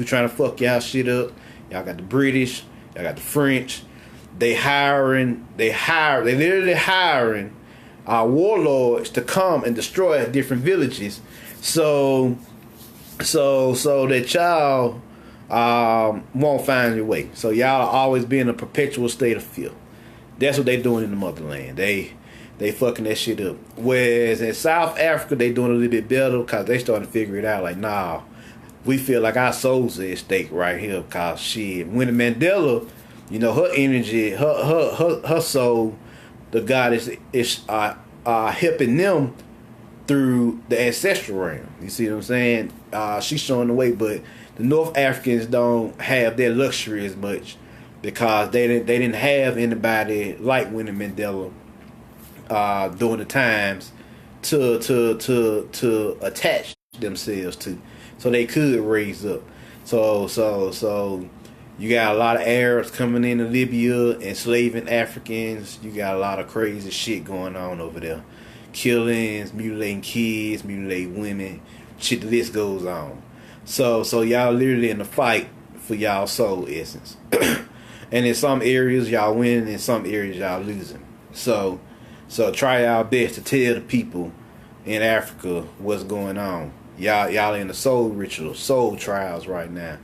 trying to fuck y'all shit up. Y'all got the British. Y'all got the French. They literally hiring warlords to come and destroy different villages, so that y'all won't find your way. So y'all always be in a perpetual state of fear. That's what they doing in the motherland. They fucking that shit up. Whereas in South Africa, they doing a little bit better because they starting to figure it out. Like, nah, we feel like our souls are at stake right here because shit. Winnie Mandela, her energy, her soul, the goddess is helping them through the ancestral realm. You see what I'm saying? She's showing the way, but the North Africans don't have that luxury as much because they didn't have anybody like Winnie Mandela during the times to attach themselves to, so they could raise up. So you got a lot of Arabs coming into Libya, enslaving Africans. You got a lot of crazy shit going on over there. Killings, mutilating kids, mutilating women. Shit, the list goes on. So y'all literally in the fight for y'all soul essence. And in some areas y'all winning, in some areas y'all losing. So try our best to tell the people in Africa what's going on. Y'all in the soul ritual, soul trials right now.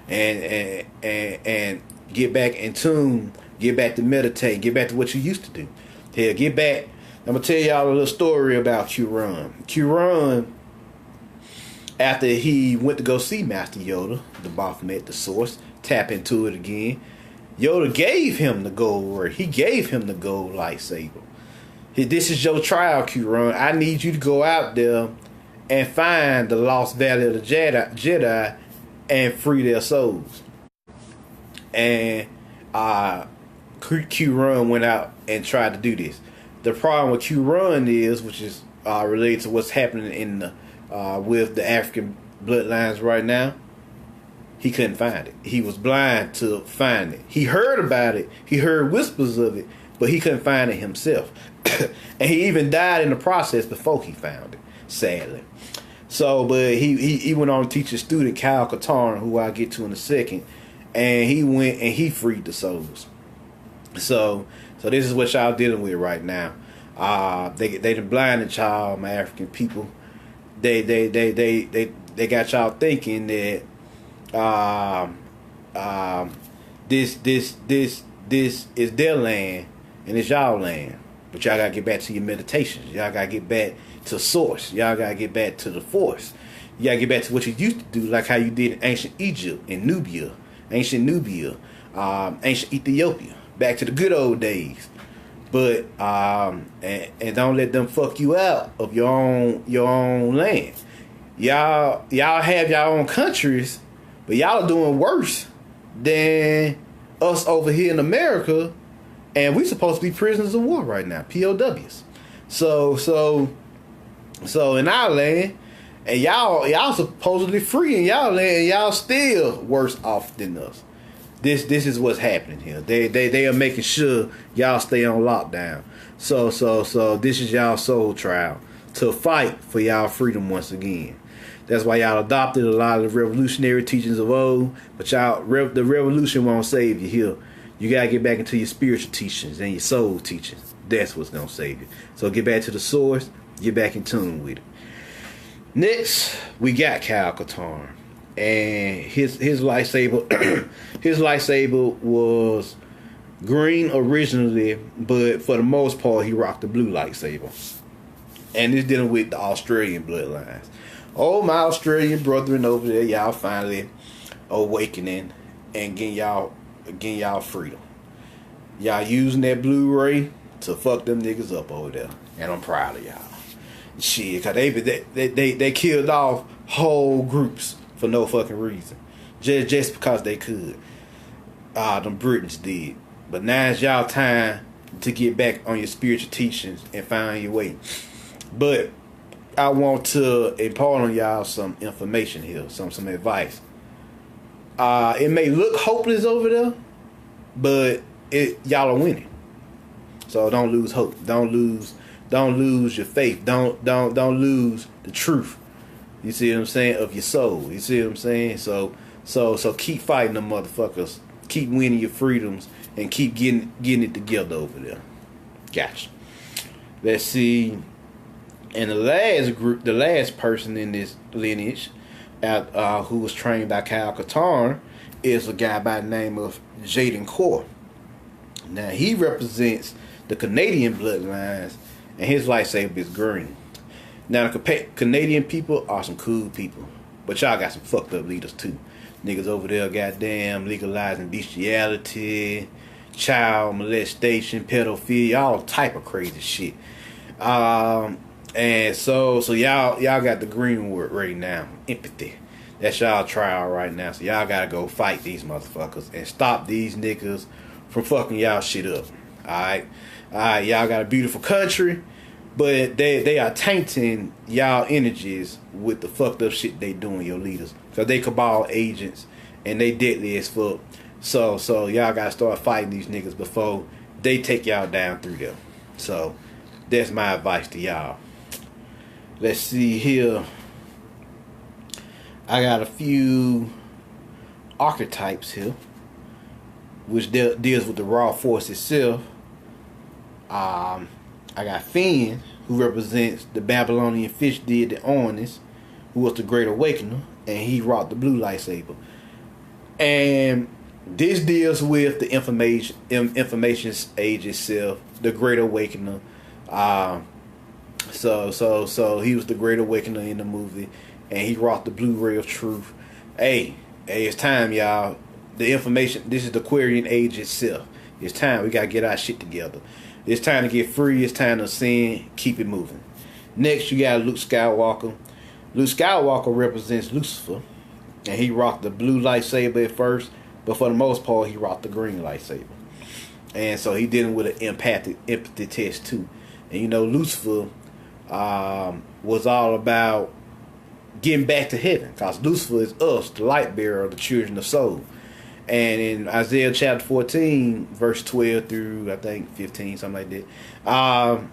And get back in tune, get back to meditate, get back to what you used to do. Hell, get back. I'm gonna tell y'all a little story about Q-Run. Q-Run, after he went to go see Master Yoda, the Baphomet, the source, tap into it again. Yoda gave him the gold ray. He gave him the gold lightsaber. This is your trial, Q-Ron. I need you to go out there and find the lost valley of the Jedi and free their souls. And Q-Ron went out and tried to do this. The problem with Q-Ron is, which is related to what's happening in the with the African bloodlines right now, he couldn't find it. He was blind to find it. He heard about it. He heard whispers of it, but he couldn't find it himself. And he even died in the process before he found it, sadly. So, but he went on to teach a student, Kyle Katarn, who I'll get to in a second, and he went and he freed the souls. So this is what y'all dealing with right now. They done blinded y'all, my African people. They got y'all thinking that this is their land and it's y'all land. But y'all gotta get back to your meditations. Y'all gotta get back to source. Y'all gotta get back to the force. You gotta get back to what you used to do, like how you did in ancient Egypt, in Nubia, ancient Ethiopia. Back to the good old days. But and don't let them fuck you out of your own land. Y'all have y'all own countries, but y'all are doing worse than us over here in America. And we supposed to be prisoners of war right now, POWs. So in our land, and y'all supposedly free in y'all land, and y'all still worse off than us. This is what's happening here. They are making sure y'all stay on lockdown. So this is y'all soul trial to fight for y'all freedom once again. That's why y'all adopted a lot of the revolutionary teachings of old, but the revolution won't save you here. You gotta get back into your spiritual teachings and your soul teachings. That's what's gonna save you. So get back to the source, get back in tune with it. Next, we got Kyle Katarn. And his lightsaber his lightsaber was green originally, but for the most part he rocked the blue lightsaber. And it's dealing with the Australian bloodlines. Oh, my Australian brethren over there, y'all finally awakening and getting y'all freedom. Y'all using that Blu-ray to fuck them niggas up over there. And I'm proud of y'all. Shit, cause they killed off whole groups for no fucking reason. Just because they could. Them Britons did. But now it's y'all time to get back on your spiritual teachings and find your way. But I want to impart on y'all some information here, some advice. It may look hopeless over there, but y'all are winning. So don't lose hope. Don't lose your faith. Don't lose the truth. You see what I'm saying? Of your soul. You see what I'm saying? So keep fighting them motherfuckers. Keep winning your freedoms and keep getting it together over there. Gotcha. Let's see. And the last person in this lineage who was trained by Kyle Katarn is a guy by the name of Djedi. Now he represents the Canadian bloodlines, and his lightsaber is green. Now the Canadian people are some cool people, but y'all got some fucked up leaders too. Niggas over there goddamn legalizing bestiality, child molestation, pedophilia, all type of crazy shit. And so y'all got the green word right now, empathy. That's y'all trial right now. So y'all gotta go fight these motherfuckers and stop these niggas from fucking y'all shit up. Alright, y'all got a beautiful country, but they are tainting y'all energies with the fucked up shit they doing, your leaders. Cause they cabal agents and they deadly as fuck. So y'all gotta start fighting these niggas before they take y'all down through them. So that's my advice to y'all. Let's see here. I got a few archetypes here, which deals with the raw force itself. I got Finn, who represents the Babylonian fish deity Ornis, who was the Great Awakener, and he rocked the blue lightsaber. And this deals with the information age itself, the Great Awakener. So he was the Great Awakener in the movie, and he rocked the blue ray of truth. Hey, it's time, y'all. the information. This is the Aquarian age itself. It's time. We gotta get our shit together. It's time to get free. It's time to sin. Keep it moving. Next, you got Luke Skywalker. Luke Skywalker represents Lucifer, and he rocked the blue lightsaber at first, but for the most part, he rocked the green lightsaber. And so he dealing with an empathy test too. And you know, Lucifer was all about getting back to heaven, because Lucifer is us, the light bearer of the children of soul. And in Isaiah chapter 14, verse 12 through I think 15, something like that.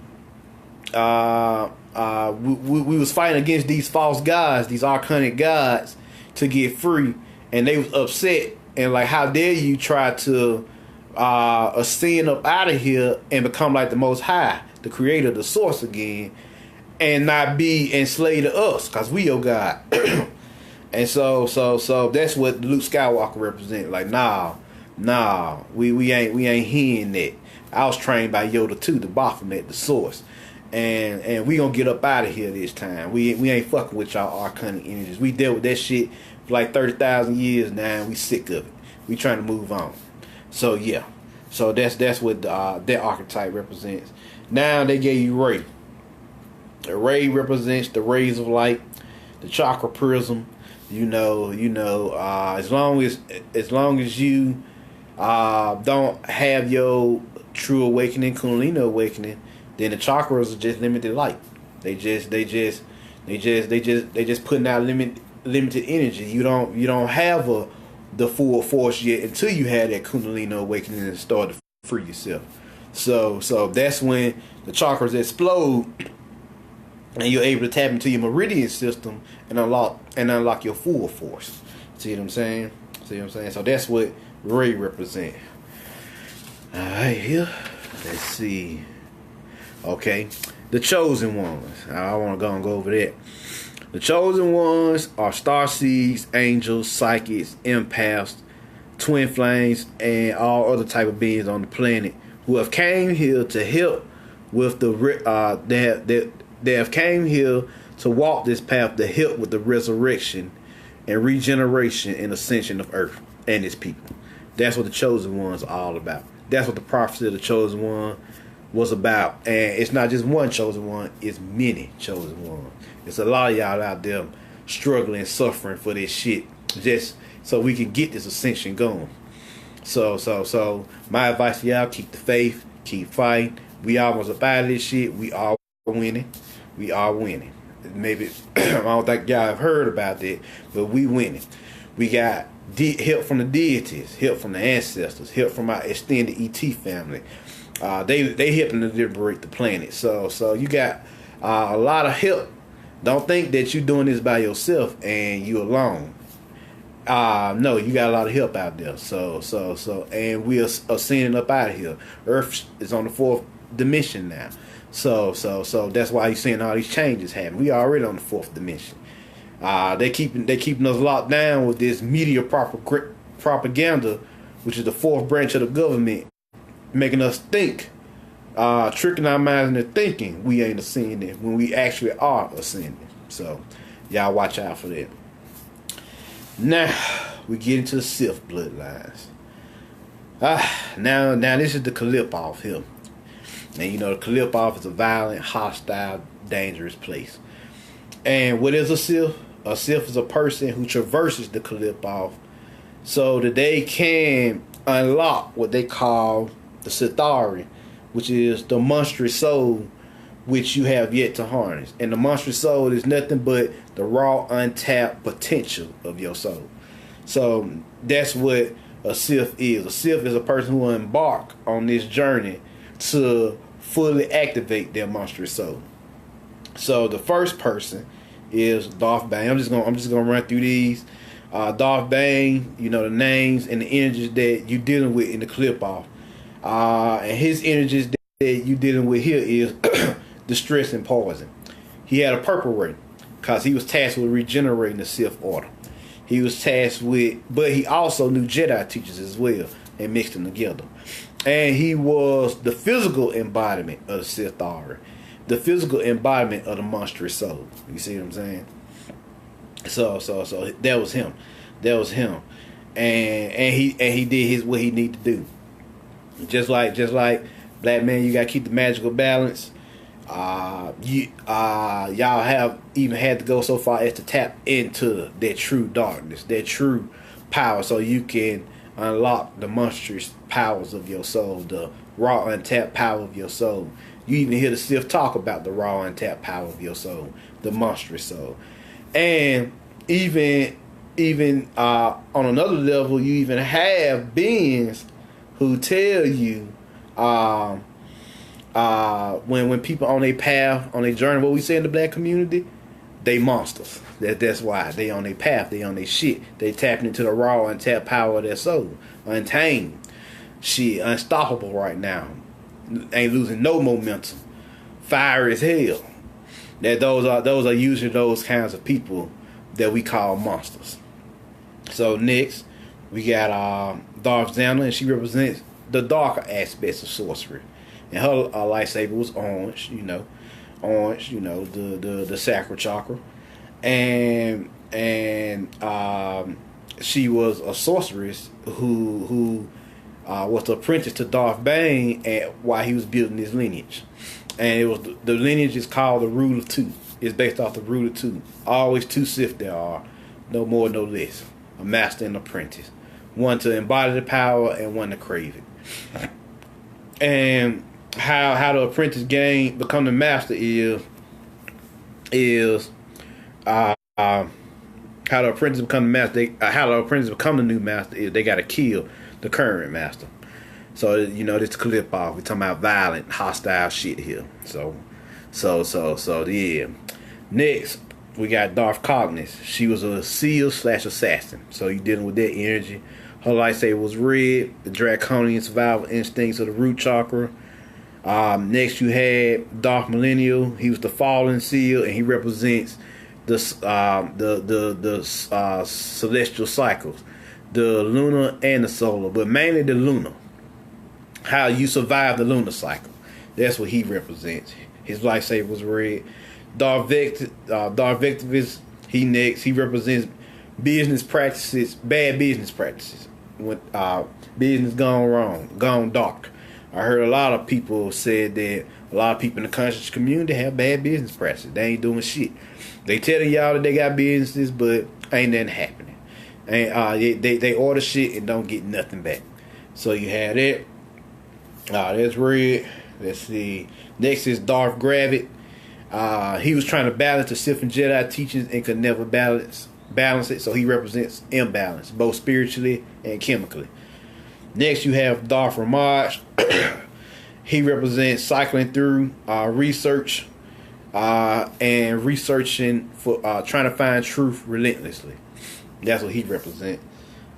We was fighting against these false gods, these archonic gods, to get free, and they was upset and like, how dare you try to ascend up out of here and become like the Most High, the Creator, the Source again, and not be enslaved to us, cause we your God. And so that's what Luke Skywalker represents. Like, nah, we ain't hearing that. I was trained by Yoda too, the Baphomet, the Source, and we gonna get up out of here this time. We ain't fucking with y'all arcane energies. We dealt with that shit for like 30,000 years now, and we sick of it. We trying to move on. So yeah, so that's what that archetype represents. Now they gave you Ray. The Ray represents the rays of light, the chakra prism. You know, as long as you don't have your true awakening, Kundalini awakening, then the chakras are just limited light. They just putting out limited energy. You don't have the full force yet until you have that Kundalini awakening and start to free yourself. So that's when the chakras explode, and you're able to tap into your meridian system and unlock your full force. See what I'm saying? So that's what Ray represent. All right, here. Let's see. Okay, the chosen ones. I want to go over that. The chosen ones are starseeds, angels, psychics, empaths, twin flames, and all other type of beings on the planet who have came here to help with the they have came here to walk this path to help with the resurrection and regeneration and ascension of Earth and its people. That's what the chosen ones are all about. That's what the prophecy of the chosen one was about. And it's not just one chosen one, it's many chosen ones. It's a lot of y'all out there struggling, suffering for this shit, just so we can get this ascension going. So my advice to y'all: keep the faith, keep fighting. We almost up out of this shit. We are winning. We are winning. Maybe I don't think y'all have heard about that, but we winning. We got help from the deities, help from the ancestors, help from our extended ET family. They helping to liberate the planet. So you got a lot of help. Don't think that you're doing this by yourself and you alone. No, you got a lot of help out there. So and we are ascending up out of here. Earth is on the 4th dimension now. So that's why you're seeing all these changes happen. We are already on the 4th dimension. They keeping us locked down with this media propaganda, which is the 4th branch of the government, making us think, tricking our minds into thinking we ain't ascending when we actually are ascending. So y'all watch out for that. Now we get into the Sith bloodlines. Now this is the Clip-Off here. And you know, the Clip-Off is a violent, hostile, dangerous place. And what is a Sith? A Sith is a person who traverses the Clip-Off so that they can unlock what they call the Sithari, which is the monstrous soul which you have yet to harness. And the monstrous soul is nothing but the raw, untapped potential of your soul. So that's what a Sith is. A Sith is a person who will embark on this journey to fully activate their monstrous soul. So the first person is Darth Bane. I'm just gonna run through these. Darth Bane, you know the names and the energies that you're dealing with in the Clip-Off. And his energies that you're dealing with here is distress and poison. He had a purple ray because he was tasked with regenerating the Sith order. He was tasked with, but he also knew Jedi teachers as well and mixed them together. And he was the physical embodiment of the Sith order, the physical embodiment of the monstrous soul. You see what I'm saying? So that was him. he did what he need to do. Just like black man, you gotta keep the magical balance. Y'all have even had to go so far as to tap into that true darkness, that true power, so you can unlock the monstrous powers of your soul, the raw untapped power of your soul. You even hear the Sith talk about the raw untapped power of your soul, the monstrous soul. And even on another level, you even have beings who tell you when people on their path, on their journey, what we say in the black community, they monsters. That's why they on their path, they on their shit. They tapping into the raw untapped power of their soul, untamed, shit, unstoppable right now, ain't losing no momentum, fire as hell. That those are usually those kinds of people that we call monsters. So next we got Darth Xana, and she represents the darker aspects of sorcery. And her lightsaber was orange, the sacral chakra, and she was a sorceress who was the apprentice to Darth Bane while he was building his lineage. And it was the lineage is called the Rule of Two. It's based off the Rule of Two. Always two Sith there are, no more, no less. A master and apprentice, one to embody the power and one to crave it. And how the apprentice become the master is how the apprentice become the master. How the apprentice become the new master is they got to kill the current master. So this clip off. We talking about violent, hostile shit here. So yeah. Next we got Darth Cognis. She was a seal / assassin. So you dealing with that energy. Her lightsaber was red. The draconian survival instincts of the root chakra. Next you had Darth Millennial. He was the fallen seal, and he represents the celestial cycles, the lunar and the solar, but mainly the lunar. How you survive the lunar cycle. That's what he represents. His lightsaber was red. Darth Vectivus, he next. He represents business practices, bad business practices. When business gone wrong, gone dark. I heard a lot of people said that a lot of people in the conscious community have bad business practices. They ain't doing shit. They telling y'all that they got businesses, but ain't nothing happening. They order shit and don't get nothing back. So you have that. That's red. Let's see. Next is Darth Gravit. He was trying to balance the Sith and Jedi teachings and could never balance it. So he represents imbalance, both spiritually and chemically. Next, you have Darth Ramaj. He represents cycling through research and researching for trying to find truth relentlessly. That's what he represents.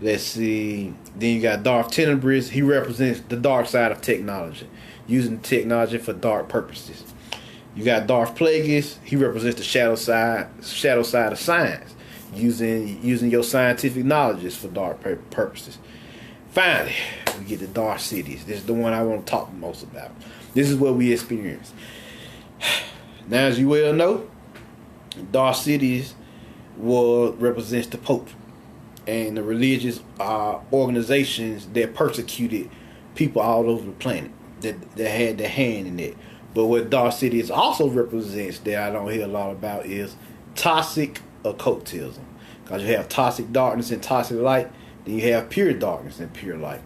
Let's see. Then you got Darth Tenebris. He represents the dark side of technology, using technology for dark purposes. You got Darth Plagueis. He represents the shadow side of science, using your scientific knowledge for dark purposes. Finally, we get the Dark Cities. This is the one I want to talk most about. This is what we experience. Now, as you well know, Dark Cities represents the Pope and the religious organizations that persecuted people all over the planet that had their hand in it. But what Dark Cities also represents that I don't hear a lot about is toxic occultism. Because you have toxic darkness and toxic light. Then you have pure darkness and pure light.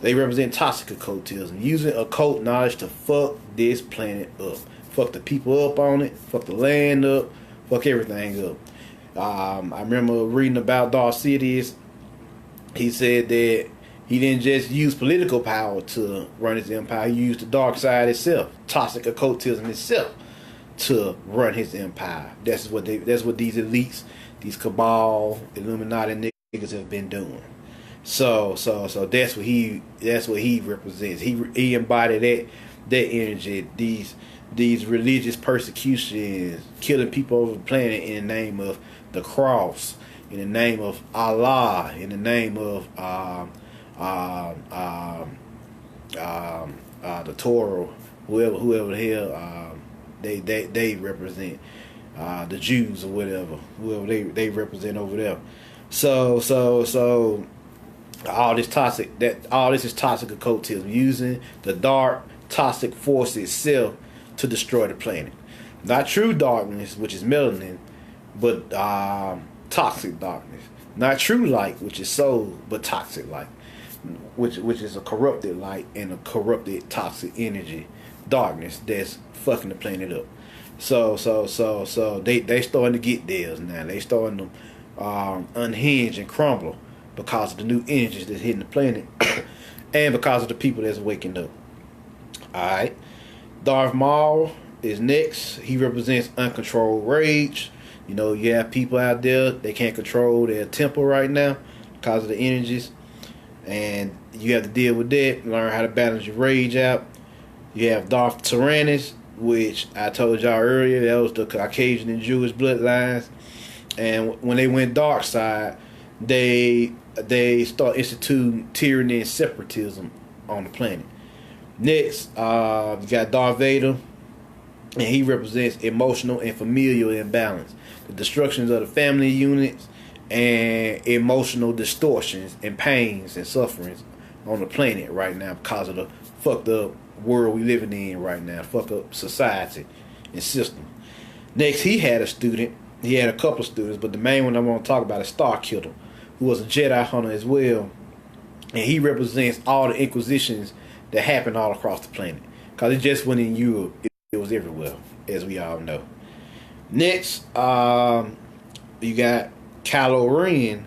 They represent toxic occultism, using occult knowledge to fuck this planet up. Fuck the people up on it, fuck the land up, fuck everything up. I remember reading about Darth Sidious. He said that he didn't just use political power to run his empire. He used the dark side itself, toxic occultism itself, to run his empire. That's what these elites, these cabal, Illuminati niggas have been doing. So that's what he represents. He embodied that energy. These religious persecutions, killing people over the planet in the name of the cross, in the name of Allah, in the name of the Torah, whoever the hell they represent, the Jews or whatever, whoever they represent over there. So all this is toxic occultism, using the dark toxic force itself to destroy the planet. Not true darkness, which is melanin, but toxic darkness. Not true light, which is soul, but toxic light, which is a corrupted light and a corrupted toxic energy, darkness that's fucking the planet up. So they starting to get theirs now. They starting to unhinge and crumble because of the new energies that's hitting the planet, and because of the people that's waking up. All right, Darth Maul is next. He represents uncontrolled rage. You know, you have people out there, they can't control their temper right now because of the energies, and you have to deal with that. Learn how to balance your rage out. You have Darth Tyrannus, which I told y'all earlier, that was the Caucasian and Jewish bloodlines. And when they went dark side, they start instituting tyranny and separatism on the planet. Next, you got Darth Vader, and he represents emotional and familial imbalance, the destructions of the family units, and emotional distortions and pains and sufferings on the planet right now because of the fucked up world we living in right now, fucked up society and system. Next, he had a couple of students, but the main one I want to talk about is Starkiller, who was a Jedi hunter as well, and he represents all the inquisitions that happened all across the planet, because it just went in Europe, it was everywhere, as we all know. Next, you got Kylo Ren,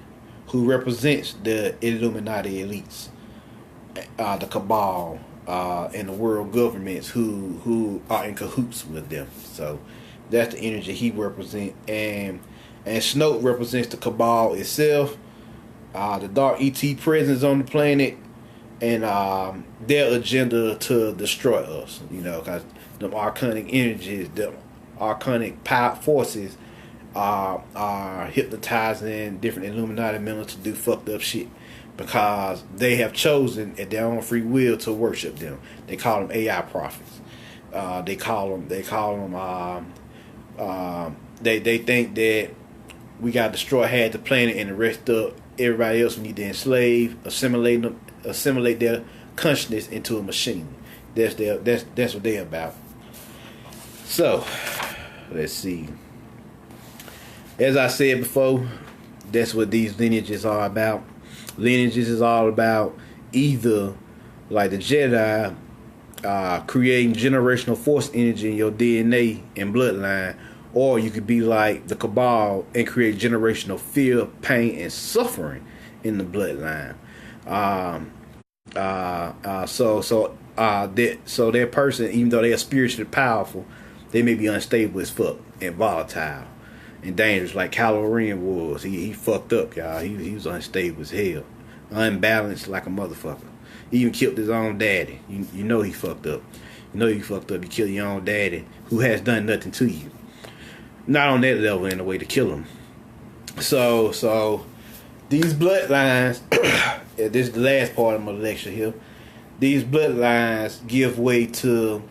who represents the Illuminati elites, the cabal, and the world governments who are in cahoots with them. So that's the energy he represents. And Snoke represents the cabal itself, the dark ET presence on the planet, and their agenda to destroy us. You know, because the arcanic energies, the arcanic power forces are hypnotizing different Illuminati members to do fucked up shit, because they have chosen at their own free will to worship them. They call them AI prophets. They think that we got to destroy half the planet, and the rest of everybody else we need to enslave, assimilate their consciousness into a machine. That's what they're about. So let's see. As I said before, that's what these lineages are about. Lineages is all about either, like the Jedi, creating generational force energy in your DNA and bloodline, or you could be like the Cabal and create generational fear, pain, and suffering in the bloodline. So that person, even though they are spiritually powerful, they may be unstable as fuck and volatile and dangerous, like Kylo Ren was. He fucked up, y'all. He was unstable as hell, unbalanced like a motherfucker. He even killed his own daddy. You know he fucked up. You know he fucked up. You kill your own daddy, who has done nothing to you. Not on that level, in a way to kill him. So these bloodlines. This is the last part of my lecture here. These bloodlines give way to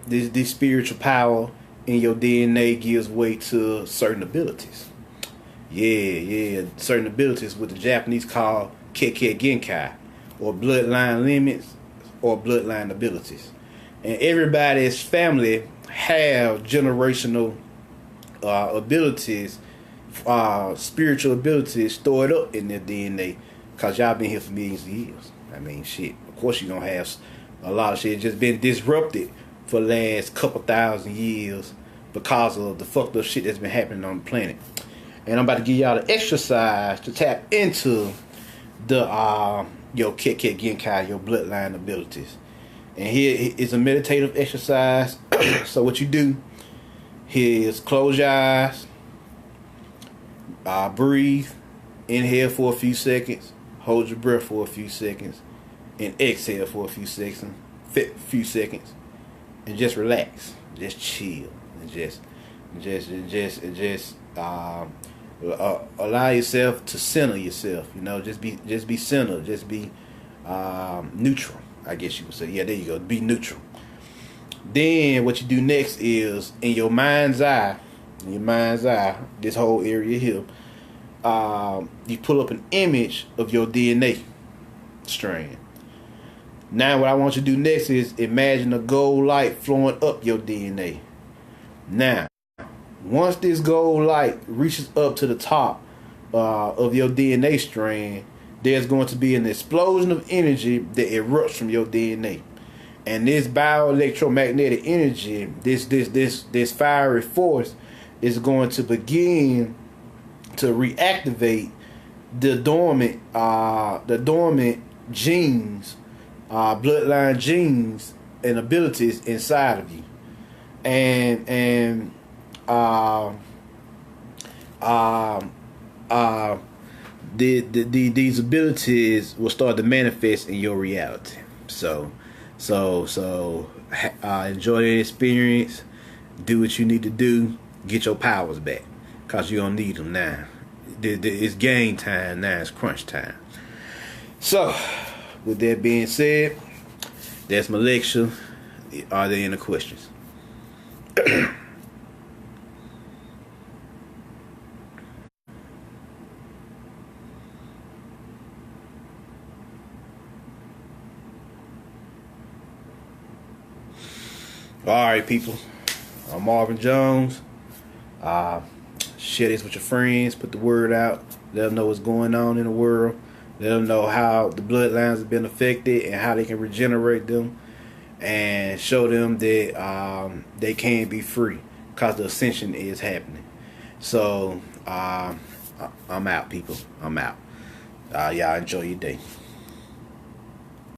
this spiritual power in your DNA, gives way to certain abilities. Yeah, certain abilities, what the Japanese call Kekkei Genkai, or bloodline limits, or bloodline abilities. And everybody's family have generational abilities, spiritual abilities stored up in their DNA, because y'all been here for millions of years. I mean, shit. Of course you're going to have a lot of shit just been disrupted for the last couple thousand years because of the fucked up shit that's been happening on the planet. And I'm about to give y'all the exercise to tap into the your Kekkei Genkai, your bloodline abilities. And here is a meditative exercise. So what you do is close your eyes, breathe, inhale for a few seconds, hold your breath for a few seconds, and exhale for a few seconds, and just relax, just chill, and just allow yourself to center yourself. You know, just be centered, just be neutral, I guess you would say. Yeah, there you go. Be neutral. Then what you do next is in your mind's eye, this whole area here, you pull up an image of your DNA strand. Now what I want you to do next is imagine a gold light flowing up your DNA. Now, once this gold light reaches up to the top of your DNA strand, there's going to be an explosion of energy that erupts from your DNA. And this bioelectromagnetic energy, this fiery force, is going to begin to reactivate the dormant genes, bloodline genes and abilities inside of you, and these abilities will start to manifest in your reality. So enjoy the experience. Do what you need to do. Get your powers back, cause you don't need them now. It's game time now. It's crunch time. So, with that being said, that's my lecture. Are there any questions? Alright, people. I'm Marvin Jones. Share this with your friends. Put the word out. Let them know what's going on in the world. Let them know how the bloodlines have been affected and how they can regenerate them. And show them that they can be free, because the ascension is happening. So, I'm out, people. I'm out. Y'all enjoy your day.